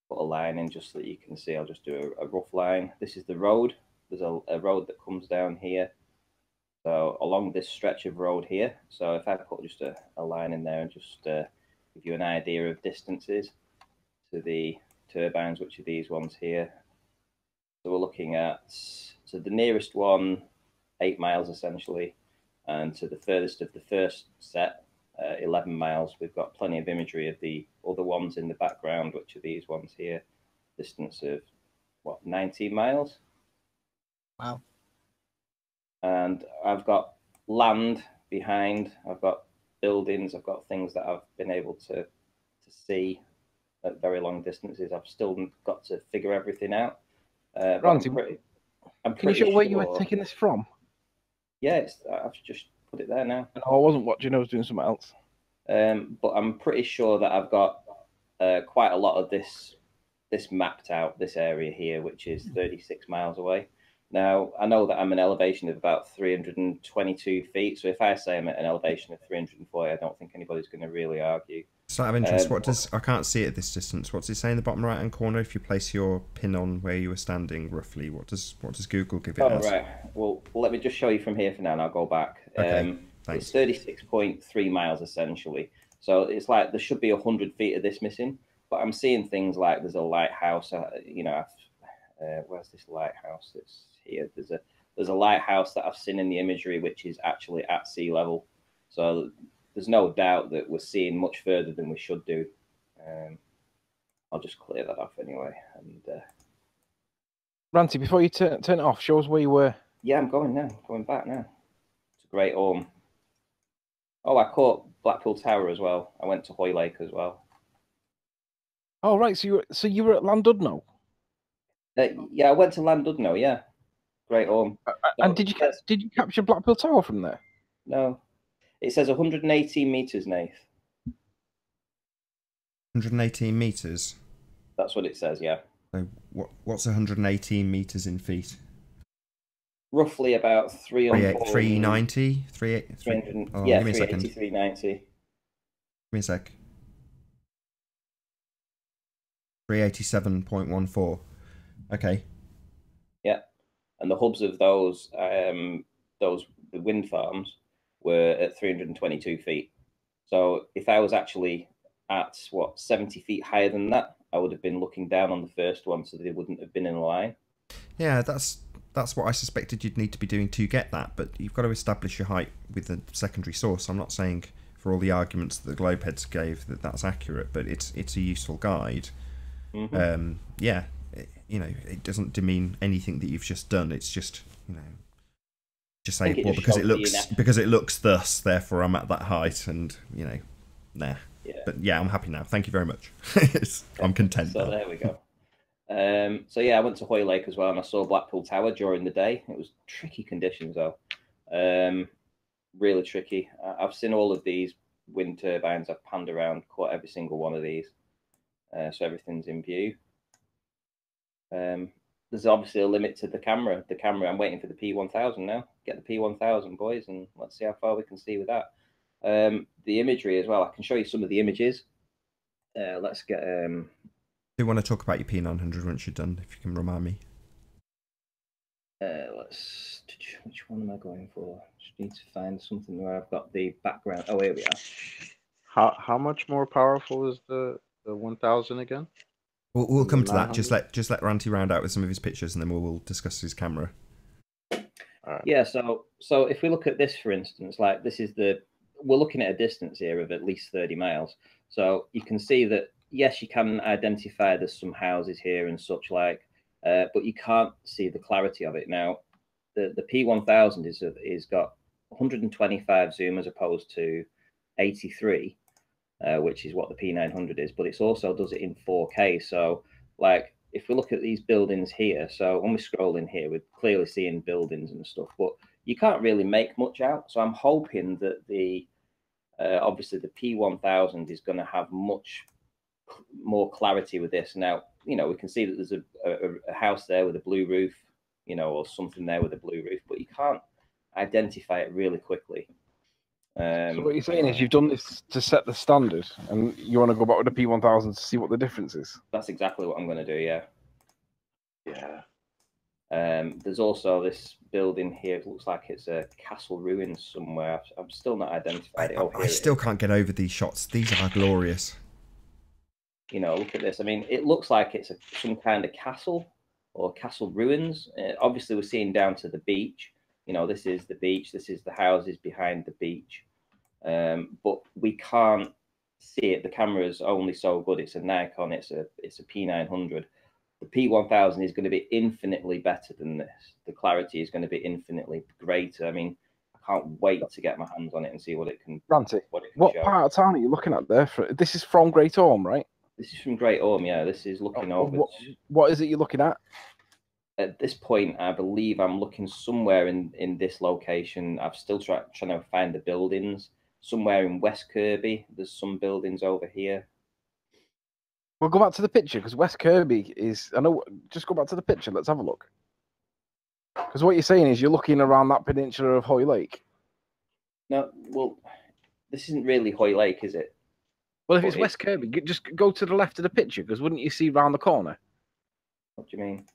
S1: Put a line in just so that you can see. I'll just do a rough line. This is the road. There's a road that comes down here. So along this stretch of road here. So if I put just a line in there and just give you an idea of distances to the turbines, which are these ones here. So we're looking at, so the nearest one, 8 miles essentially, and to the furthest of the first set, 11 miles. We've got plenty of imagery of the other ones in the background, which are these ones here. Distance of, what, 19 miles?
S2: Wow.
S1: And I've got land behind, I've got buildings, I've got things that I've been able to see at very long distances. I've still got to figure everything out.
S4: Ranty, can you show where you were taking this from?
S1: Yeah, I've just put it there now.
S4: No, I wasn't watching, I was doing something else.
S1: But I'm pretty sure that I've got quite a lot of this mapped out, this area here, which is 36 miles away. Now, I know that I'm an elevation of about 322 feet. So if I say I'm at an elevation of 340, I don't think anybody's going to really argue.
S7: Just out of interest, what does, I can't see it at this distance. What's it say in the bottom right hand corner? If you place your pin on where you were standing, roughly, what does Google give it as?
S1: Right. Well, let me just show you from here for now, and I'll go back.
S7: Okay. Thanks.
S1: It's 36.3 miles essentially. So it's like there should be 100 feet of this missing, but I'm seeing things like there's a lighthouse. You know, where's this lighthouse? It's here. There's a lighthouse that I've seen in the imagery, which is actually at sea level. So there's no doubt that we're seeing much further than we should do. I'll just clear that off anyway. And
S4: Ranty, before you turn it off, show us where you were.
S1: yeah, I'm going now. Going back now. It's a great home. Oh, I caught Blackpool Tower as well. I went to Hoy Lake as well.
S4: Oh right, so you were at Landudno.
S1: Yeah, I went to Landudno. Yeah, great home.
S4: And did you capture Blackpool Tower from there?
S1: No, it says 118 meters, Nath.
S7: 118 meters.
S1: That's what it says. Yeah.
S7: So what's 118 meters in feet?
S1: Roughly about
S7: 390,
S1: 300.
S7: Oh,
S1: Yeah,
S7: give me a second.
S1: 380, 390.
S7: Give me a sec. 387.14. Okay.
S1: Yeah, and the hubs of those the wind farms were at 322 feet. So if I was actually at 70 feet higher than that, I would have been looking down on the first one, so they wouldn't have been in a line.
S7: Yeah, that's what I suspected you'd need to be doing to get that, but you've got to establish your height with a secondary source. I'm not saying for all the arguments that the Globeheads gave that that's accurate, but it's a useful guide.
S1: Mm-hmm.
S7: Yeah, you know, it doesn't demean anything that you've just done. It's just, you know, just say, well, because it looks thus, therefore I'm at that height, and you know, nah.
S1: Yeah.
S7: But yeah, I'm happy now. Thank you very much. I'm content.
S1: So there we go. So yeah, I went to Hoy Lake as well, and I saw Blackpool Tower during the day. It was tricky conditions though, really tricky. I've seen all of these wind turbines. I've panned around, caught every single one of these, so everything's in view. There's obviously a limit to the camera. I'm waiting for the P1000 now. Get the P1000, boys, and let's see how far we can see with that. The imagery as well. I can show you some of the images. Let's get.
S7: Do you want to talk about your P900 once you're done? If you can remind me.
S1: Which one am I going for? Just need to find something where I've got the background. Oh, here we are.
S5: How much more powerful is the 1000 again?
S7: We'll come to that. Just let Ranty round out with some of his pictures, and then we'll discuss his camera.
S5: Right.
S1: Yeah. So if we look at this, for instance, like this is we're looking at a distance here of at least 30 miles. So you can see that, yes, you can identify there's some houses here and such like, but you can't see the clarity of it. Now, the P1000 is got 125 zoom as opposed to 83, which is what the P900 is, but it also does it in 4K. So like, if we look at these buildings here, so when we scroll in here, we're clearly seeing buildings and stuff, but you can't really make much out. So I'm hoping that obviously the P1000 is going to have much more clarity with this. Now, you know, we can see that there's a house there with a blue roof, you know, or something there with a blue roof, but you can't identify it really quickly.
S4: So what you're saying is you've done this to set the standard, and you want to go back with the P1000 to see what the difference is?
S1: That's exactly what I'm going to do, yeah.
S5: Yeah.
S1: There's also this building here. It looks like it's a castle ruins somewhere. I'm still not identified it.
S7: I still can't get over these shots. These are glorious.
S1: You know, look at this. I mean, it looks like it's some kind of castle or castle ruins. Obviously, we're seeing down to the beach. You know, this is the beach. This is the houses behind the beach. But we can't see it. The camera's only so good. It's a Nikon. It's a P900. The P1000 is going to be infinitely better than this. The clarity is going to be infinitely greater. I mean, I can't wait to get my hands on it and see what it can.
S4: Ranty, what part of town are you looking at there? This is from Great Orme, right?
S1: This is from Great Orme, yeah. This is looking over.
S4: What is it you're looking at?
S1: At this point, I believe I'm looking somewhere in this location. I'm still trying to find the buildings. Somewhere in West Kirby, there's some buildings over here.
S4: We'll go back to the picture, because West Kirby is... I know. Just go back to the picture. Let's have a look. Because what you're saying is you're looking around that peninsula of Hoy Lake.
S1: No, well, this isn't really Hoy Lake, is it?
S4: Well, if it's West Kirby, just go to the left of the picture, because wouldn't you see round the corner?
S1: What do you mean?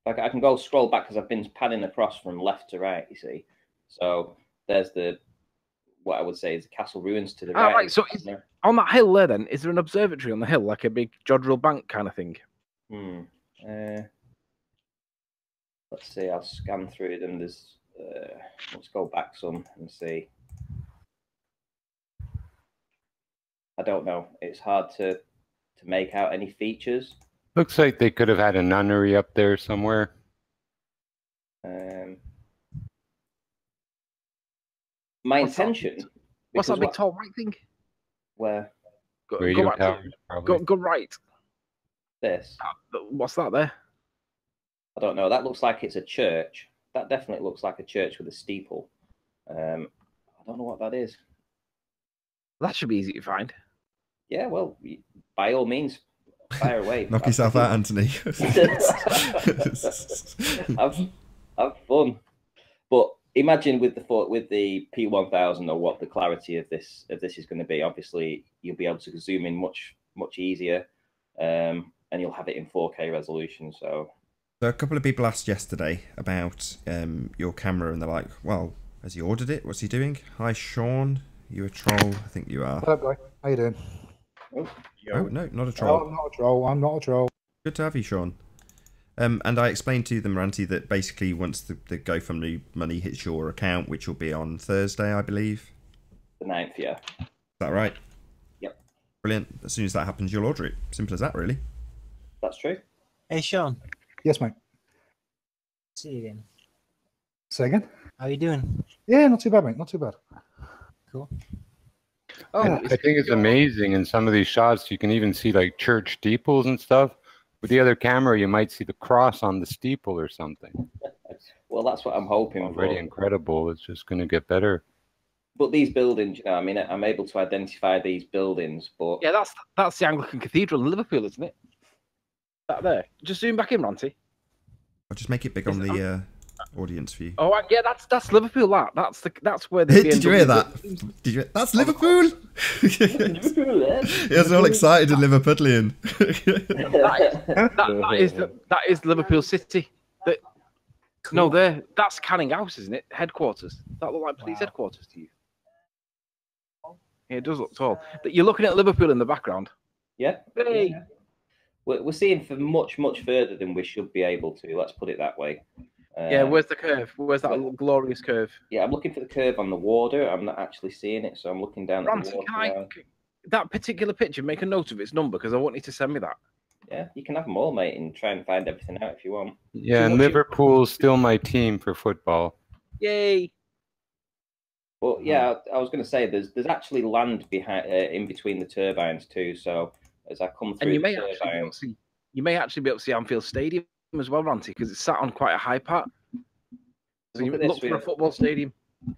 S1: Like, I can go scroll back because I've been panning across from left to right, you see. So there's what I would say is the castle ruins to the right.
S4: Right. So on that hill there, then, is there an observatory on the hill, like a big Jodrell Bank kind of thing?
S1: Let's see. I'll scan through them. There's. Let's go back some and see. I don't know. It's hard to make out any features.
S10: Looks like they could have had a nunnery up there somewhere.
S1: My intention.
S4: What's that big tall white thing?
S1: Where?
S10: Radio towers, probably.
S4: Go right.
S1: This.
S4: What's that there?
S1: I don't know. That looks like it's a church. That definitely looks like a church with a steeple. I don't know what that is.
S4: That should be easy to find.
S1: Yeah, well, by all means, fire away.
S7: Knock yourself out, Anthony.
S1: have fun. But imagine with the P1000 or what the clarity of this is going to be. Obviously, you'll be able to zoom in much easier, and you'll have it in 4K resolution. So
S7: a couple of people asked yesterday about your camera, and they're like, "Well, has he ordered it? What's he doing?" Hi, Sean. You a troll? I think you are.
S12: Hello, guy. How you doing?
S7: Oh, no, not a troll.
S12: No, I'm not a troll. I'm not a troll.
S7: Good to have you, Sean. And I explained to them, Ranty, that basically once the GoFundMe money hits your account, which will be on Thursday, I believe.
S1: The 9th, yeah.
S7: Is that right?
S1: Yep.
S7: Brilliant. As soon as that happens, you'll order it. Simple as that, really.
S1: That's true.
S2: Hey, Sean.
S12: Yes, mate.
S2: See you again.
S12: Say again?
S2: How you doing?
S12: Yeah, not too bad, mate. Not too bad.
S2: Cool.
S10: I think it's amazing in some of these shots. You can even see like church steeples and stuff. With the other camera, you might see the cross on the steeple or something.
S1: Well, that's what I'm hoping.
S10: Already incredible. It's just going to get better.
S1: But these buildings, I mean, I'm able to identify these buildings, but
S4: yeah, that's the Anglican Cathedral in Liverpool, isn't it? That there. Just zoom back in, Ranty.
S7: I'll just make it big on the audience view.
S4: Oh, yeah, that's Liverpool. That's where the
S7: Did you hear that? Did you? That's Liverpool. He was all excited and Liverpudlian.
S4: that is Liverpool City. No, that's Canning House, isn't it? Headquarters. That look like police headquarters to you? Yeah, it does look tall. But you're looking at Liverpool in the background.
S1: Yeah.
S4: Hey.
S1: Yeah. We're seeing for much further than we should be able to. Let's put it that way.
S4: Yeah, where's the curve? Where's that glorious curve?
S1: Yeah, I'm looking for the curve on the water. I'm not actually seeing it, so I'm looking down at the water.
S4: That particular picture, make a note of its number, because I want you to send me that.
S1: Yeah, you can have them all, mate, and try and find everything out if you want.
S10: Yeah, and Liverpool's still my team for football.
S4: Yay!
S1: Well, yeah, I was going to say there's actually land behind in between the turbines too. So as I come through,
S4: and you may actually be able to see Anfield Stadium as well, Ranty, because it's sat on quite a high part. So you look for a football stadium.
S1: I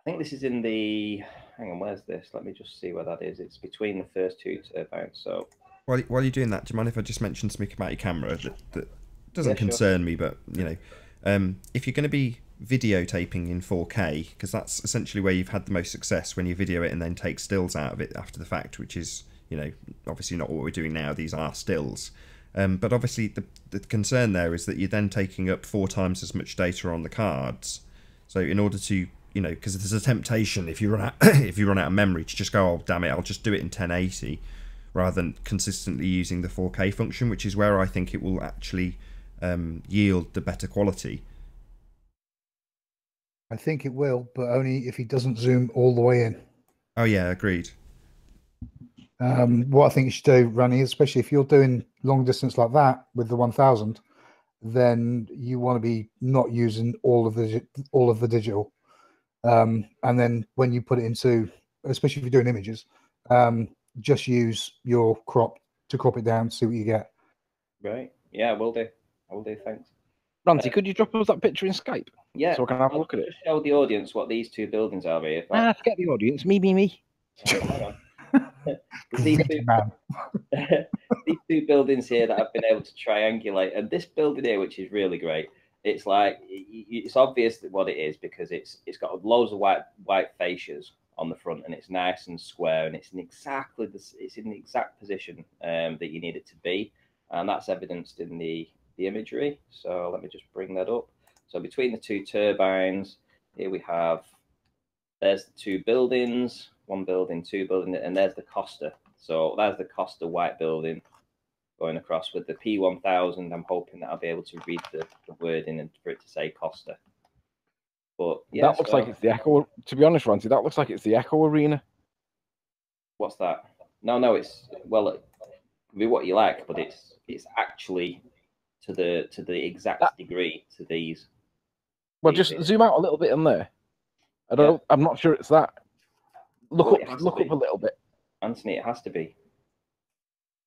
S1: think this is in the. Hang on, where's this? Let me just see where that is. It's between the first two turbines. So
S7: while you're doing that, do you mind if I just mention something about your camera that doesn't concern me, but you know, if you're going to be videotaping in 4K, because that's essentially where you've had the most success, when you video it and then take stills out of it after the fact, which is, you know, obviously not what we're doing now. These are stills. But obviously the concern there is that you're then taking up 4 times as much data on the cards. So in order to, you know, because there's a temptation if you run out of memory to just go, oh damn it, I'll just do it in 1080, rather than consistently using the 4K function, which is where I think it will actually yield the better quality.
S12: I think it will, but only if he doesn't zoom all the way in.
S7: Oh yeah, agreed.
S12: What I think you should do, Ranny, especially if you're doing long distance like that with the 1000, then you want to be not using all of the digital, and then when you put it into, especially if you're doing images, just use your crop to crop it down, see what you get.
S1: Right. Yeah, I will do. Thanks.
S4: Ranty, could you drop us that picture in Skype?
S1: Yeah.
S4: So I can have a look at it.
S1: Show the audience what these two buildings are here.
S4: Forget the audience. Me.
S1: Hang on. these two buildings here that I've been able to triangulate, and this building here, which is really great. It's like it's obvious what it is because it's got loads of white fascias on the front, and it's nice and square, and it's in exactly it's in the exact position that you need it to be, and that's evidenced in the imagery. So let me just bring that up. So between the two turbines, here we have, there's the two buildings, one building, two building, and there's the Costa. So there's the Costa white building going across with the P1000. I'm hoping that I'll be able to read the wording and for it to say Costa. But yeah,
S4: that looks like it's the Echo. To be honest, Ranty, that looks like it's the Echo Arena.
S1: What's that? No, it's, well, it can be what you like, but it's actually to the exact degree to these.
S4: Well, just zoom out a little bit in there. I'm not sure it's that. Look up a little bit,
S1: Anthony. It has to be.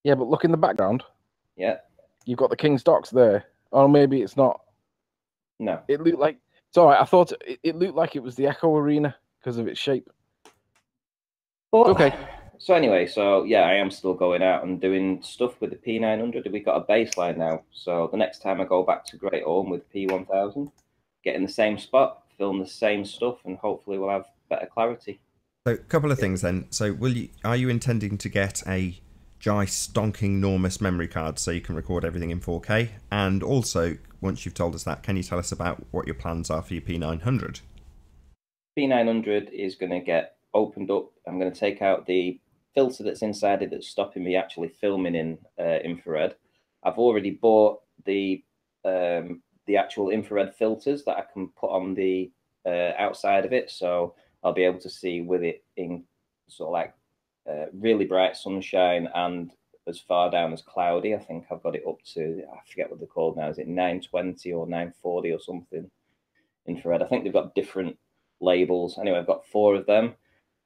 S4: Yeah, but look in the background.
S1: Yeah.
S4: You've got the King's Docks there. Or maybe it's not.
S1: No.
S4: It looked like... It's all right. I thought it looked like it was the Echo Arena because of its shape.
S1: But,
S4: okay.
S1: So anyway, yeah, I am still going out and doing stuff with the P900. We've got a baseline now. So the next time I go back to Great Orme with P1000, get in the same spot, film the same stuff, and hopefully we'll have better clarity.
S7: So a couple of things then. So are you intending to get a stonking enormous memory card so you can record everything in 4K? And also, once you've told us that, can you tell us about what your plans are for your P900?
S1: P900 is going to get opened up. I'm going to take out the filter that's inside it that's stopping me actually filming in infrared. I've already bought the actual infrared filters that I can put on the outside of it, so I'll be able to see with it in sort of like really bright sunshine and as far down as cloudy. I think I've got it up to, I forget what they're called now, is it 920 or 940 or something infrared? I think they've got different labels. Anyway, I've got 4 of them.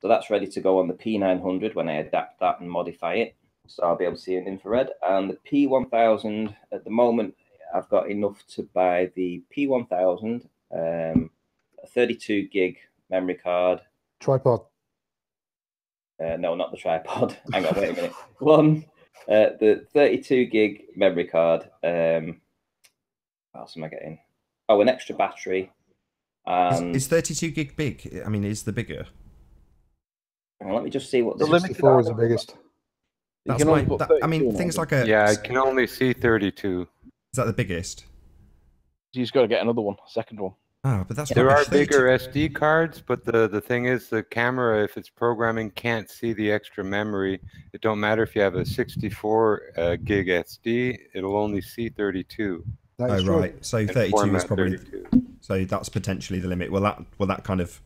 S1: So that's ready to go on the P900 when I adapt that and modify it. So I'll be able to see in infrared. And the P1000, at the moment, I've got enough to buy the P1000, a 32 gig memory card.
S12: Tripod.
S1: No, not the tripod. Hang on, wait a minute. The 32 gig memory card. What else am I getting? Oh, an extra battery.
S7: Is 32 gig big? I mean, is the bigger?
S1: Let me just see what
S12: the 64 is the biggest.
S7: That's I mean, things like a...
S10: Yeah, I can only see 32.
S7: Is that the biggest?
S4: You just got to get another one, second one.
S7: Oh, but that's
S10: there are bigger SD cards, but the thing is, the camera, if it's programming, can't see the extra memory. It don't matter if you have a 64 gig SD; it'll only see 32.
S7: Oh, right. So 32 is probably
S10: 32.
S7: So that's potentially the limit. Well, that kind of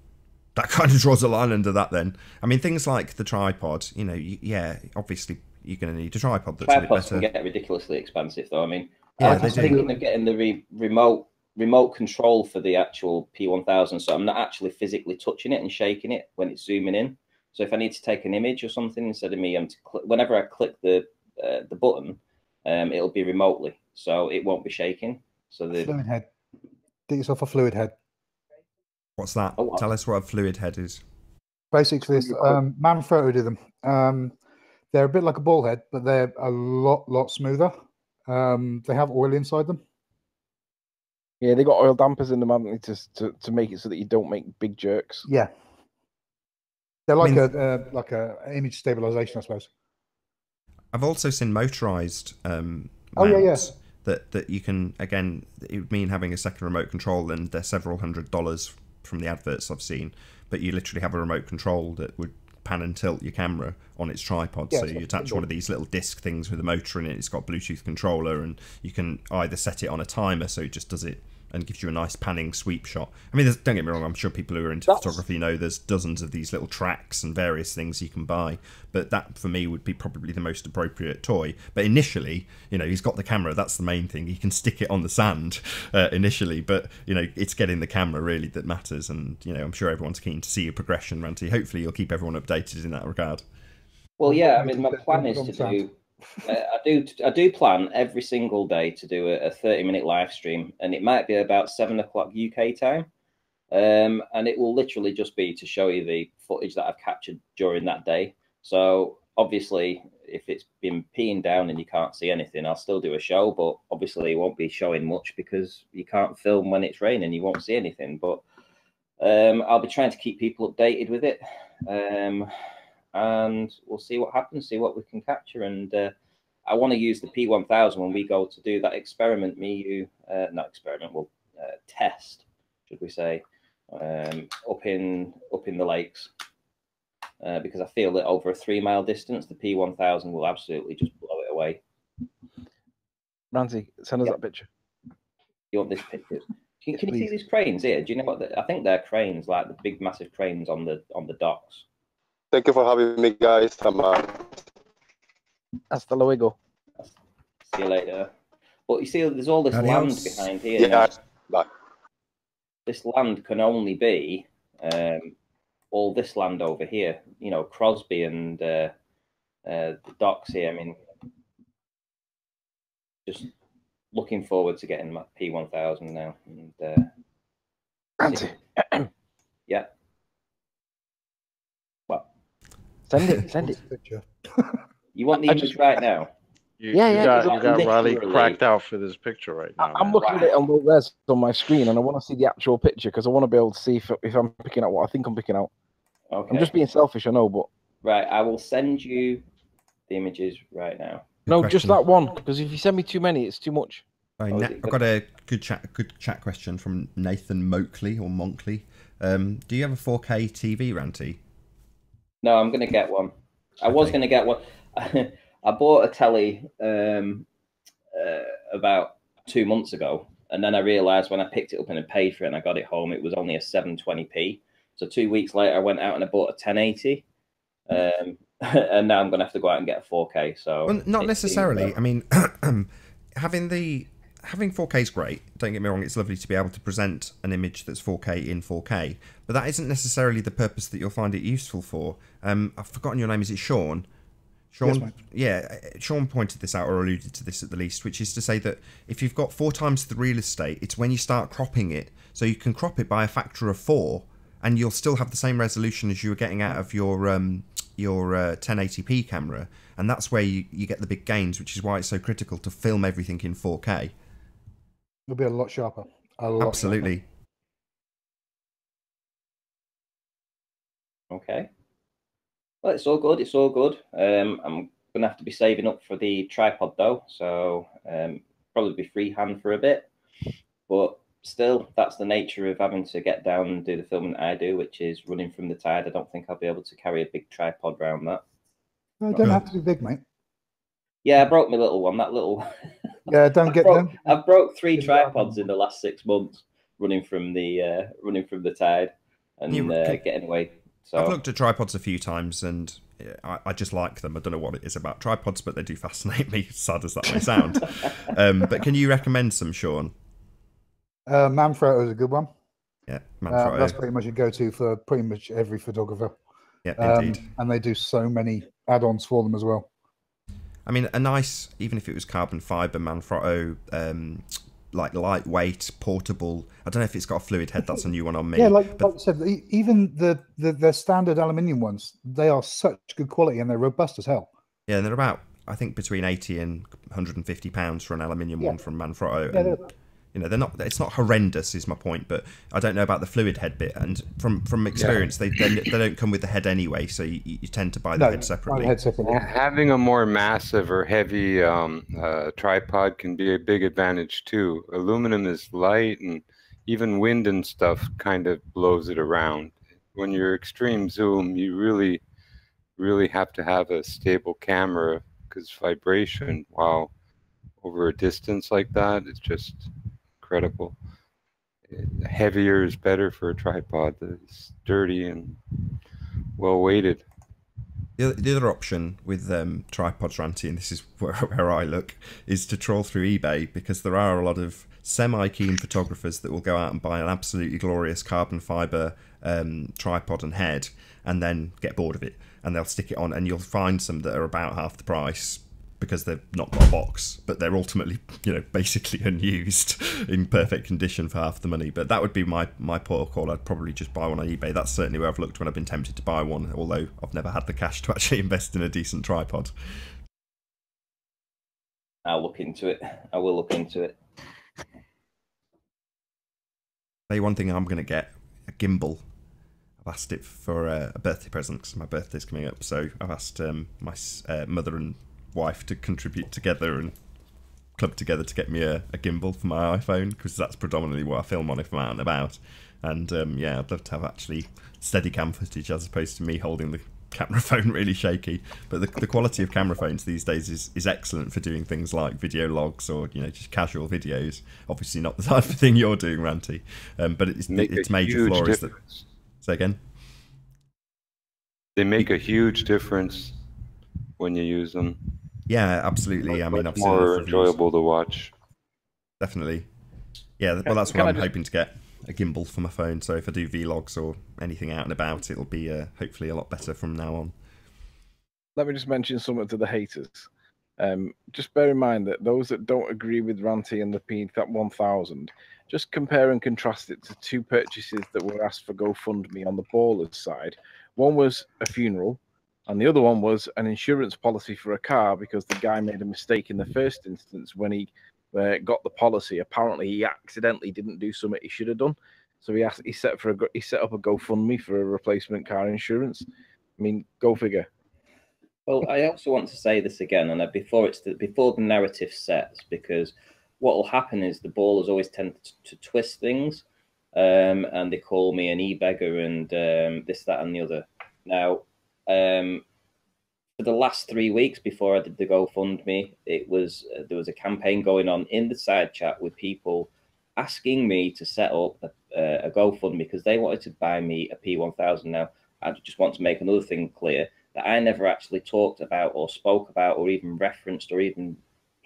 S7: draws a line under that. Then, I mean, things like the tripod. You know, yeah, obviously you're going to need a tripod that's a bit better.
S1: Tripods can get ridiculously expensive, though. I mean,
S7: yeah,
S1: I was thinking of getting the remote control for the actual P1000, so I'm not actually physically touching it and shaking it when it's zooming in. So if I need to take an image or something, instead of me, whenever I click the button, it'll be remotely, so it won't be shaking. So the
S12: fluid head. Get yourself a fluid head.
S7: What's that?
S1: Oh,
S7: Tell us what a fluid head is.
S12: Basically, this Manfrotto did them. They're a bit like a ball head, but they're a lot smoother. They have oil inside them.
S4: Yeah, they got oil dampers in them, haven't they, to make it so that you don't make big jerks.
S12: Yeah, they're like a image stabilization, I suppose.
S7: I've also seen motorized
S12: mounts
S7: that you can, again, it would mean having a second remote control, and they're several $100s from the adverts I've seen, but you literally have a remote control that would pan and tilt your camera on its tripod. So you attach one of these little disc things with a motor in it. It's got a Bluetooth controller, and you can either set it on a timer so it just does it and gives you a nice panning sweep shot. I mean, don't get me wrong, I'm sure people who are into photography know there's dozens of these little tracks and various things you can buy, but that for me would be probably the most appropriate toy. But initially, you know, he's got the camera, that's the main thing. He can stick it on the sand initially, but, you know, it's getting the camera really that matters. And, you know, I'm sure everyone's keen to see your progression, Ranty. Hopefully you'll keep everyone updated in that regard.
S1: Well, yeah, I mean, my plan is to do... I do plan every single day to do a 30-minute live stream, and it might be about 7 o'clock UK time, and it will literally just be to show you the footage that I've captured during that day. So obviously, if it's been peeing down and you can't see anything, I'll still do a show, but obviously it won't be showing much because you can't film when it's raining, you won't see anything. But I'll be trying to keep people updated with it, and we'll see what happens, see what we can capture. And I want to use the P1000 when we go to do that experiment, not experiment, we'll test, should we say, up in the lakes. Because I feel that over a 3-mile distance, the P1000 will absolutely just blow it away.
S4: Ranty, send us that picture.
S1: You want this picture? Can you see these cranes here? Do you know what? I think they're cranes, like the big, massive cranes on the docks.
S11: Thank you for having me, guys.
S4: Hasta luego.
S1: See you later. But you see, there's all this land behind here.
S11: Yeah. Bye.
S1: This land can only be all this land over here, you know, Crosby and the docks here. I mean, just looking forward to getting my P1000 now. And yeah. What?
S4: Send it.
S1: You want the image right now?
S5: You got Riley cracked out for this picture right now.
S4: I'm looking at it on low res on my screen, and I want to see the actual picture because I want to be able to see if I'm picking out what I think I'm picking out.
S1: Okay.
S4: I'm just being selfish, I know, but
S1: right, I will send you the images right now.
S4: No, just that one, because if you send me too many, it's too much.
S7: I've got a good chat question from Nathan Oakley or Monkley. Do you have a 4K TV, Ranty?
S1: No, I'm going to get one. I was going to get one. I bought a telly about 2 months ago, and then I realised when I picked it up and I paid for it and I got it home, it was only a 720p. So 2 weeks later, I went out and I bought a 1080, and now I'm going to have to go out and get a 4K. So
S7: well, not necessarily. I mean, having 4K is great. Don't get me wrong; it's lovely to be able to present an image that's 4K in 4K. But that isn't necessarily the purpose that you'll find it useful for. I've forgotten your name. Is it Sean? Sean, yes, yeah, Sean pointed this out or alluded to this at the least, which is to say that if you've got 4 times the real estate, it's when you start cropping it. So you can crop it by a factor of 4. And you'll still have the same resolution as you were getting out of your 1080p camera, and that's where you get the big gains, which is why it's so critical to film everything in 4K.
S12: It'll be a lot sharper.
S7: Absolutely.
S1: Sharper. Okay. Well, it's all good. It's all good. I'm gonna have to be saving up for the tripod though, so probably be freehand for a bit, but. Still, that's the nature of having to get down and do the filming that I do, which is running from the tide. I don't think I'll be able to carry a big tripod around that.
S12: No, it don't have to be big, mate.
S1: Yeah, I broke my little one. That little.
S12: Yeah, don't get them.
S1: I've broke 3 tripods in the last 6 months running from the tide and getting away. So
S7: I've looked at tripods a few times and I just like them. I don't know what it is about tripods, but they do fascinate me. Sad as that may sound. But can you recommend some, Sean?
S12: Manfrotto is a good one.
S7: Yeah, Manfrotto.
S12: That's pretty much a go-to for pretty much every photographer.
S7: Yeah, indeed.
S12: And they do so many add-ons for them as well.
S7: I mean, a nice, even if it was carbon fiber Manfrotto, like lightweight, portable. I don't know if it's got a fluid head. That's a new one on me.
S12: Yeah, like I said, even the standard aluminium ones, they are such good quality and they're robust as hell.
S7: Yeah, and they're about, I think, between 80 and 150 pounds for an aluminium one from Manfrotto.
S12: Yeah,
S7: and, you know, they're not. It's not horrendous, is my point. But I don't know about the fluid head bit. And from experience, they don't come with the head anyway. So you tend to buy the head separately.
S10: Having a more massive or heavy tripod can be a big advantage too. Aluminum is light, and even wind and stuff kind of blows it around. When you're extreme zoom, you really have to have a stable camera because vibration, wow, over a distance like that, it's just incredible. Heavier is better for a tripod. It's sturdy and well weighted.
S7: The other option with tripods, Ranty, and this is where I look, is to trawl through eBay, because there are a lot of semi-keen photographers that will go out and buy an absolutely glorious carbon fibre tripod and head and then get bored of it, and they'll stick it on, and you'll find some that are about half the price, because they've not got a box, but they're ultimately, you know, basically unused in perfect condition for half the money. But that would be my port of call. I'd probably just buy one on eBay. That's certainly where I've looked when I've been tempted to buy one, although I've never had the cash to actually invest in a decent tripod.
S1: I'll look into it. I will look into it.
S7: Say one thing, I'm going to get a gimbal. I've asked it for a birthday present because my birthday's coming up. So I've asked my mother and wife to contribute together and club together to get me a gimbal for my iPhone, because that's predominantly what I film on if I'm out and about. And yeah, I'd love to have actually steady cam footage as opposed to me holding the camera phone really shaky. But the quality of camera phones these days is excellent for doing things like video logs or, you know, just casual videos. Obviously not the type of thing you're doing, Ranty, but its major flaw is that. Say again.
S10: They make a huge difference when you use them.
S7: Yeah, absolutely. I mean,
S10: I've seen more enjoyable to watch.
S7: Definitely. Yeah, well, that's what I'm hoping to get, a gimbal for my phone. So if I do vlogs or anything out and about, it'll be hopefully a lot better from now on.
S4: Let me just mention something to the haters. Just bear in mind that those that don't agree with Ranty and the P1000, just compare and contrast it to two purchases that were asked for GoFundMe on the Ballers side. One was a funeral, and the other one was an insurance policy for a car, because the guy made a mistake in the first instance when he got the policy. Apparently, he accidentally didn't do something he should have done, so he set up a GoFundMe for a replacement car insurance. I mean, go figure.
S1: Well, I also want to say this again, and before the narrative sets, because what will happen is the ballers always tend to twist things, and they call me an e-beggar and this, that, and the other. Now, for the last 3 weeks before I did the GoFundMe, there was a campaign going on in the side chat with people asking me to set up a GoFundMe because they wanted to buy me a P1000. Now, I just want to make another thing clear, that I never actually talked about or spoke about or even referenced or even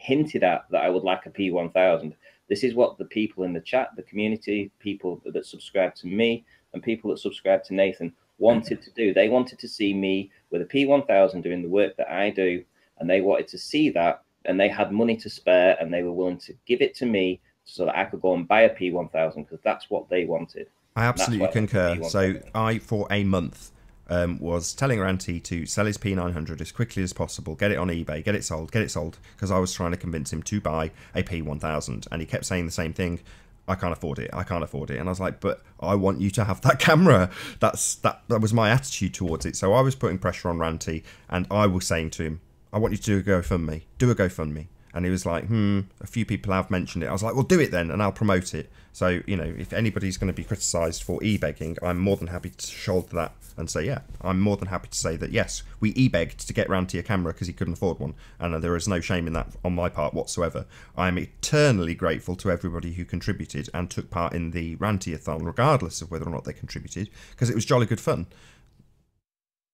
S1: hinted at that I would like a P1000. This is what the people in the chat, the community, people that subscribe to me and people that subscribe to Nathan wanted to do. They wanted to see me with a P1000 doing the work that I do, and they wanted to see that, and they had money to spare, and they were willing to give it to me so that I could go and buy a P1000 because that's what they wanted.
S7: I absolutely concur. So I, for a month, was telling Ranty to sell his P900 as quickly as possible, get it on eBay, get it sold, because I was trying to convince him to buy a P1000, and he kept saying the same thing. I can't afford it. I can't afford it. And I was like, but I want you to have that camera. That was my attitude towards it. So I was putting pressure on Ranty, and I was saying to him, I want you to do a GoFundMe. Do a GoFundMe. And he was like, a few people have mentioned it. I was like, well, do it then, and I'll promote it. So, you know, if anybody's going to be criticised for e-begging, I'm more than happy to shoulder that and say, yeah, I'm more than happy to say that, yes, we e-begged to get Ranty a camera because he couldn't afford one. And there is no shame in that on my part whatsoever. I'm eternally grateful to everybody who contributed and took part in the Ranty-a-thon, regardless of whether or not they contributed, because it was jolly good fun.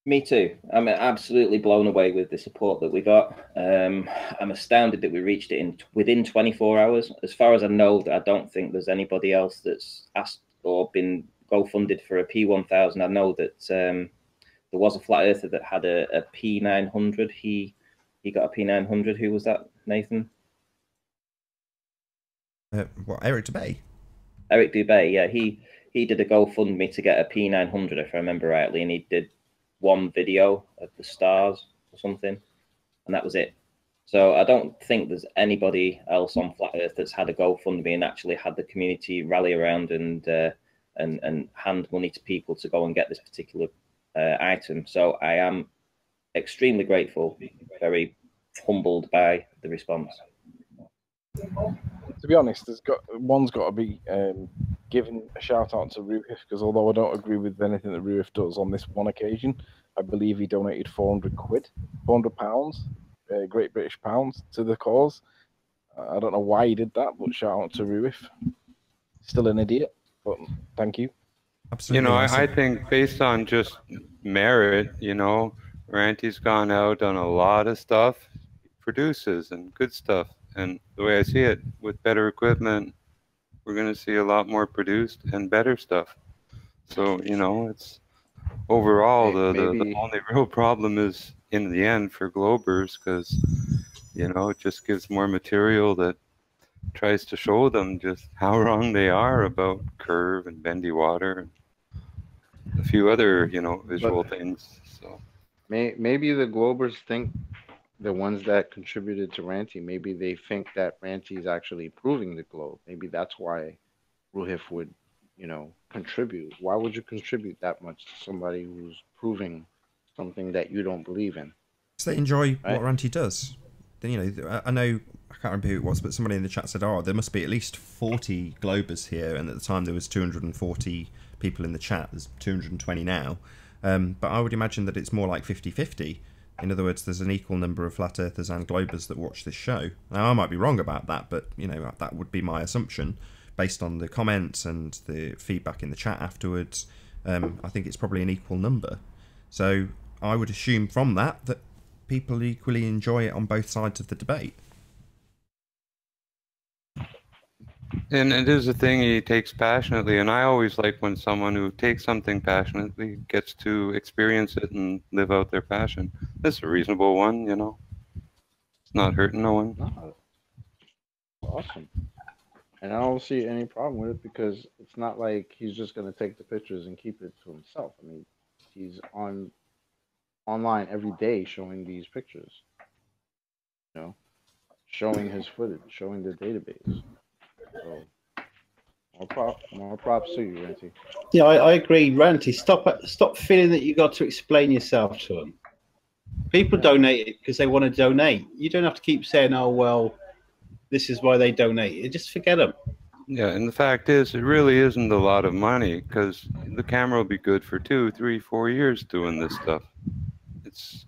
S1: Me too. I'm absolutely blown away with the support that we got. I'm astounded that we reached it within 24 hours. As far as I know, I don't think there's anybody else that's asked or been GoFunded for a P1000. I know that there was a flat earther that had a P900. He got a P900. Who was that, Nathan?
S7: What, Eric Dubay?
S1: Eric Dubay, yeah. He did a GoFundMe to get a P900, if I remember rightly, and he did one video of the stars or something, and that was it. So I don't think there's anybody else on Flat Earth that's had a GoFundMe and actually had the community rally around and hand money to people to go and get this particular item. So I am extremely grateful, very humbled by the response.
S4: To be honest, one's got to be given a shout out to Ruif, because although I don't agree with anything that Ruif does, on this one occasion, I believe he donated £400, Great British pounds, to the cause. I don't know why he did that, but shout out to Ruif. Still an idiot, but thank you.
S10: Absolutely. You know, I think based on just merit, you know, Ranty's gone out on a lot of stuff, he produces and good stuff. And the way I see it, with better equipment, we're going to see a lot more produced and better stuff. So, you know, it's overall the only real problem is in the end for Globers, because You know, it just gives more material that tries to show them just how wrong they are about curve and bendy water and a few other, you know, visual things. So
S5: maybe the Globers think, the ones that contributed to Ranty, maybe they think that Ranty is actually proving the globe. Maybe that's why Ruhif would, you know, contribute. Why would you contribute that much to somebody who's proving something that you don't believe in?
S7: So they enjoy
S5: Right?
S7: what Ranty does. Then, you know, I know, I can't remember who it was, but somebody in the chat said, "Oh, there must be at least 40 Globers here," and at the time there was 240 people in the chat. There's 220 now, but I would imagine that it's more like 50-50. In other words, there's an equal number of flat earthers and Globers that watch this show. Now, I might be wrong about that, but you know, that would be my assumption based on the comments and the feedback in the chat afterwards. I think it's probably an equal number. So I would assume from that people equally enjoy it on both sides of the debate.
S10: And it is a thing he takes passionately, and I always like when someone who takes something passionately gets to experience it and live out their passion. This is a reasonable one, you know. It's not hurting no one.
S5: No, awesome. And I don't see any problem with it because it's not like he's just going to take the pictures and keep it to himself. I mean, he's online every day showing these pictures, you know, showing his footage, showing the database. So more props to you, Ranty.
S13: Yeah, I agree, Ranty. Stop feeling that you got to explain yourself to them. People donate it because they want to donate. You don't have to keep saying, "Oh well, this is why they donate." Just forget them.
S10: Yeah, and the fact is, it really isn't a lot of money because the camera will be good for 2, 3, 4 years doing this stuff. It's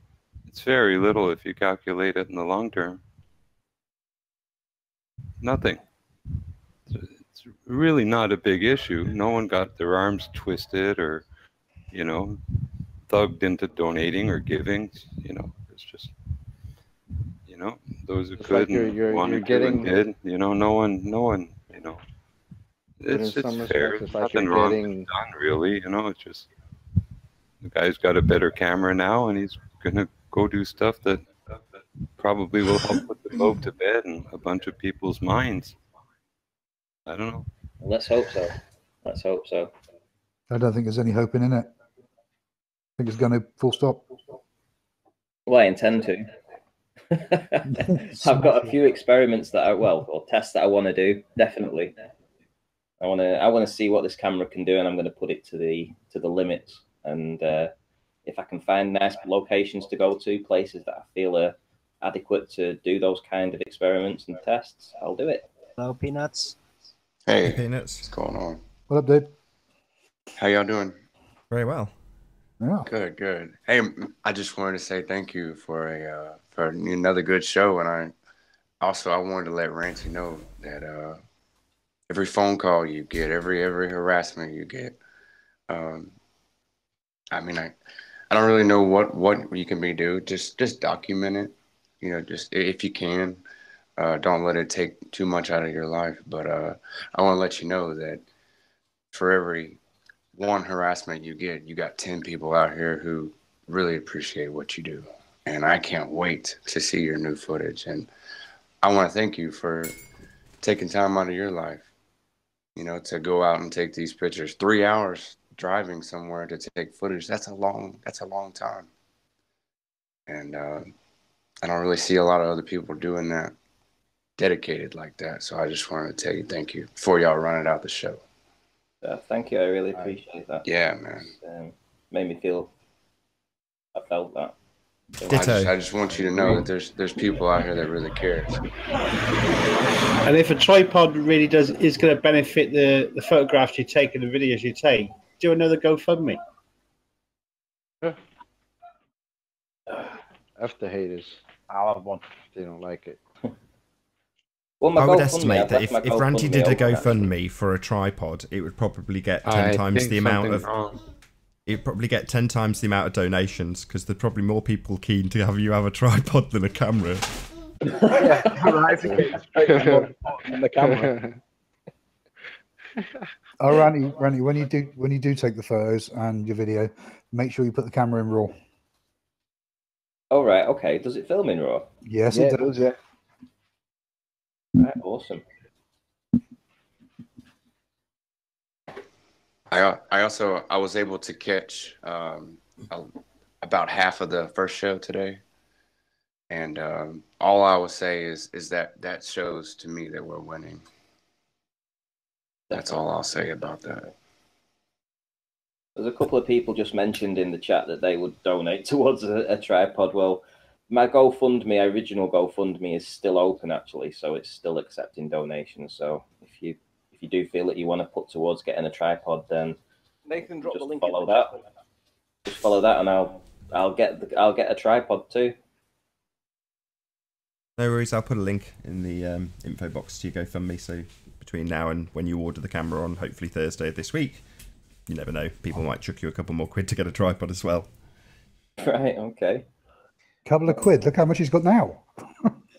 S10: very little if you calculate it in the long term. Nothing. It's really not a big issue. No one got their arms twisted or, you know, thugged into donating or giving. You know, it's just, you know, those who
S5: It's
S10: could
S5: like
S10: and wanted to and did. You know, no one, you know.
S5: But in
S10: It's
S5: some
S10: fair.
S5: respects, it's like
S10: Nothing
S5: you're
S10: wrong
S5: getting.
S10: done, really. You know, it's just the guy's got a better camera now, and he's gonna go do stuff that probably will help put the globe to bed in a bunch of people's minds. I don't know.
S1: Let's hope so. Let's hope so.
S12: I don't think there's any hope in it. I think it's going to full stop.
S1: Well, I intend to. I've got a few experiments that or tests that I want to do. Definitely, I want to see what this camera can do, and I'm going to put it to the limits. And if I can find nice locations to go to, places that I feel are adequate to do those kind of experiments and tests, I'll do it.
S2: Hello, Peanuts.
S14: Hey,
S7: Peanuts.
S14: what's going on?
S12: What up, dude?
S14: How y'all doing?
S7: Very well.
S12: Yeah.
S14: Good. Hey, I just wanted to say thank you for another good show, and I wanted to let Ranty know that every phone call you get, every harassment you get, I mean, I don't really know what you can do. Just document it, you know, just if you can. Don't let it take too much out of your life. But I want to let you know that for every one harassment you get, you got 10 people out here who really appreciate what you do. And I can't wait to see your new footage. And I want to thank you for taking time out of your life, you know, to go out and take these pictures. 3 hours driving somewhere to take footage. That's a long time. And I don't really see a lot of other people doing that, dedicated like that. So I just wanted to tell you thank you before y'all run it out the show.
S1: Thank you. I really appreciate that.
S14: Yeah, man.
S1: Made me feel. I felt that.
S14: I just want you to know that there's people out here that really care.
S13: And if a tripod really is going to benefit the photographs you take and the videos you take, do another GoFundMe.
S5: F the haters. I'll have one if they don't like it.
S1: Well,
S7: I would estimate that if Ranty did a GoFundMe for a tripod, it would probably get 10 times the amount of. It'd probably get 10 times the amount of donations because there's probably more people keen to have you have a tripod than a camera.
S13: The camera.
S12: Oh, Ranty, when you do take the photos and your video, make sure you put the camera in RAW.
S1: Oh, right. Okay. Does it film in RAW?
S12: Yes,
S4: Yeah,
S12: it
S4: it
S12: does.
S4: does, yeah.
S1: Right. Awesome.
S14: I was able to catch about half of the first show today, and all I will say is that shows to me that we're winning. That's all I'll say about that.
S1: There's a couple of people just mentioned in the chat that they would donate towards a tripod. Well, my GoFundMe, original GoFundMe, is still open actually, so it's still accepting donations. So if you do feel that you want to put towards getting a tripod, then
S4: Nathan, drop the
S1: just
S4: link.
S1: follow that. Just follow that, and I'll get a tripod too.
S7: No worries, I'll put a link in the info box to your GoFundMe, so between now and when you order the camera on hopefully Thursday of this week, you never know, people might chuck you a couple more quid to get a tripod as well.
S1: Right, okay.
S12: Couple of quid. Look how much he's got now.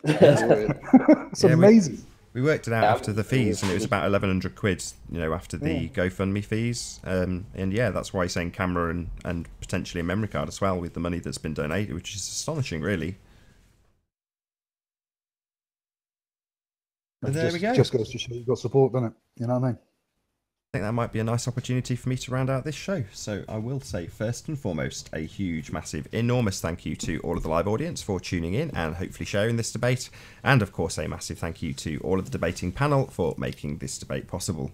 S12: It's amazing.
S7: We worked it out after the fees, and it was about 1,100 quid, after the GoFundMe fees. And yeah, that's why he's saying camera and potentially a memory card as well with the money that's been donated, which is astonishing, really. But there we go.
S12: Just goes to show you've got support, doesn't it? You know what I mean?
S7: I think that might be a nice opportunity for me to round out this show. So I will say, first and foremost, a huge, massive, enormous thank you to all of the live audience for tuning in and hopefully sharing this debate. And of course, a massive thank you to all of the debating panel for making this debate possible.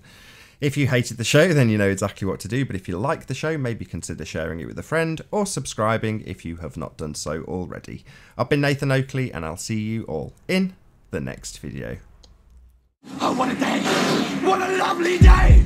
S7: If you hated the show, then you know exactly what to do. But if you like the show, maybe consider sharing it with a friend or subscribing if you have not done so already. I've been Nathan Oakley, and I'll see you all in the next video.
S6: Oh, what a day! What a lovely day!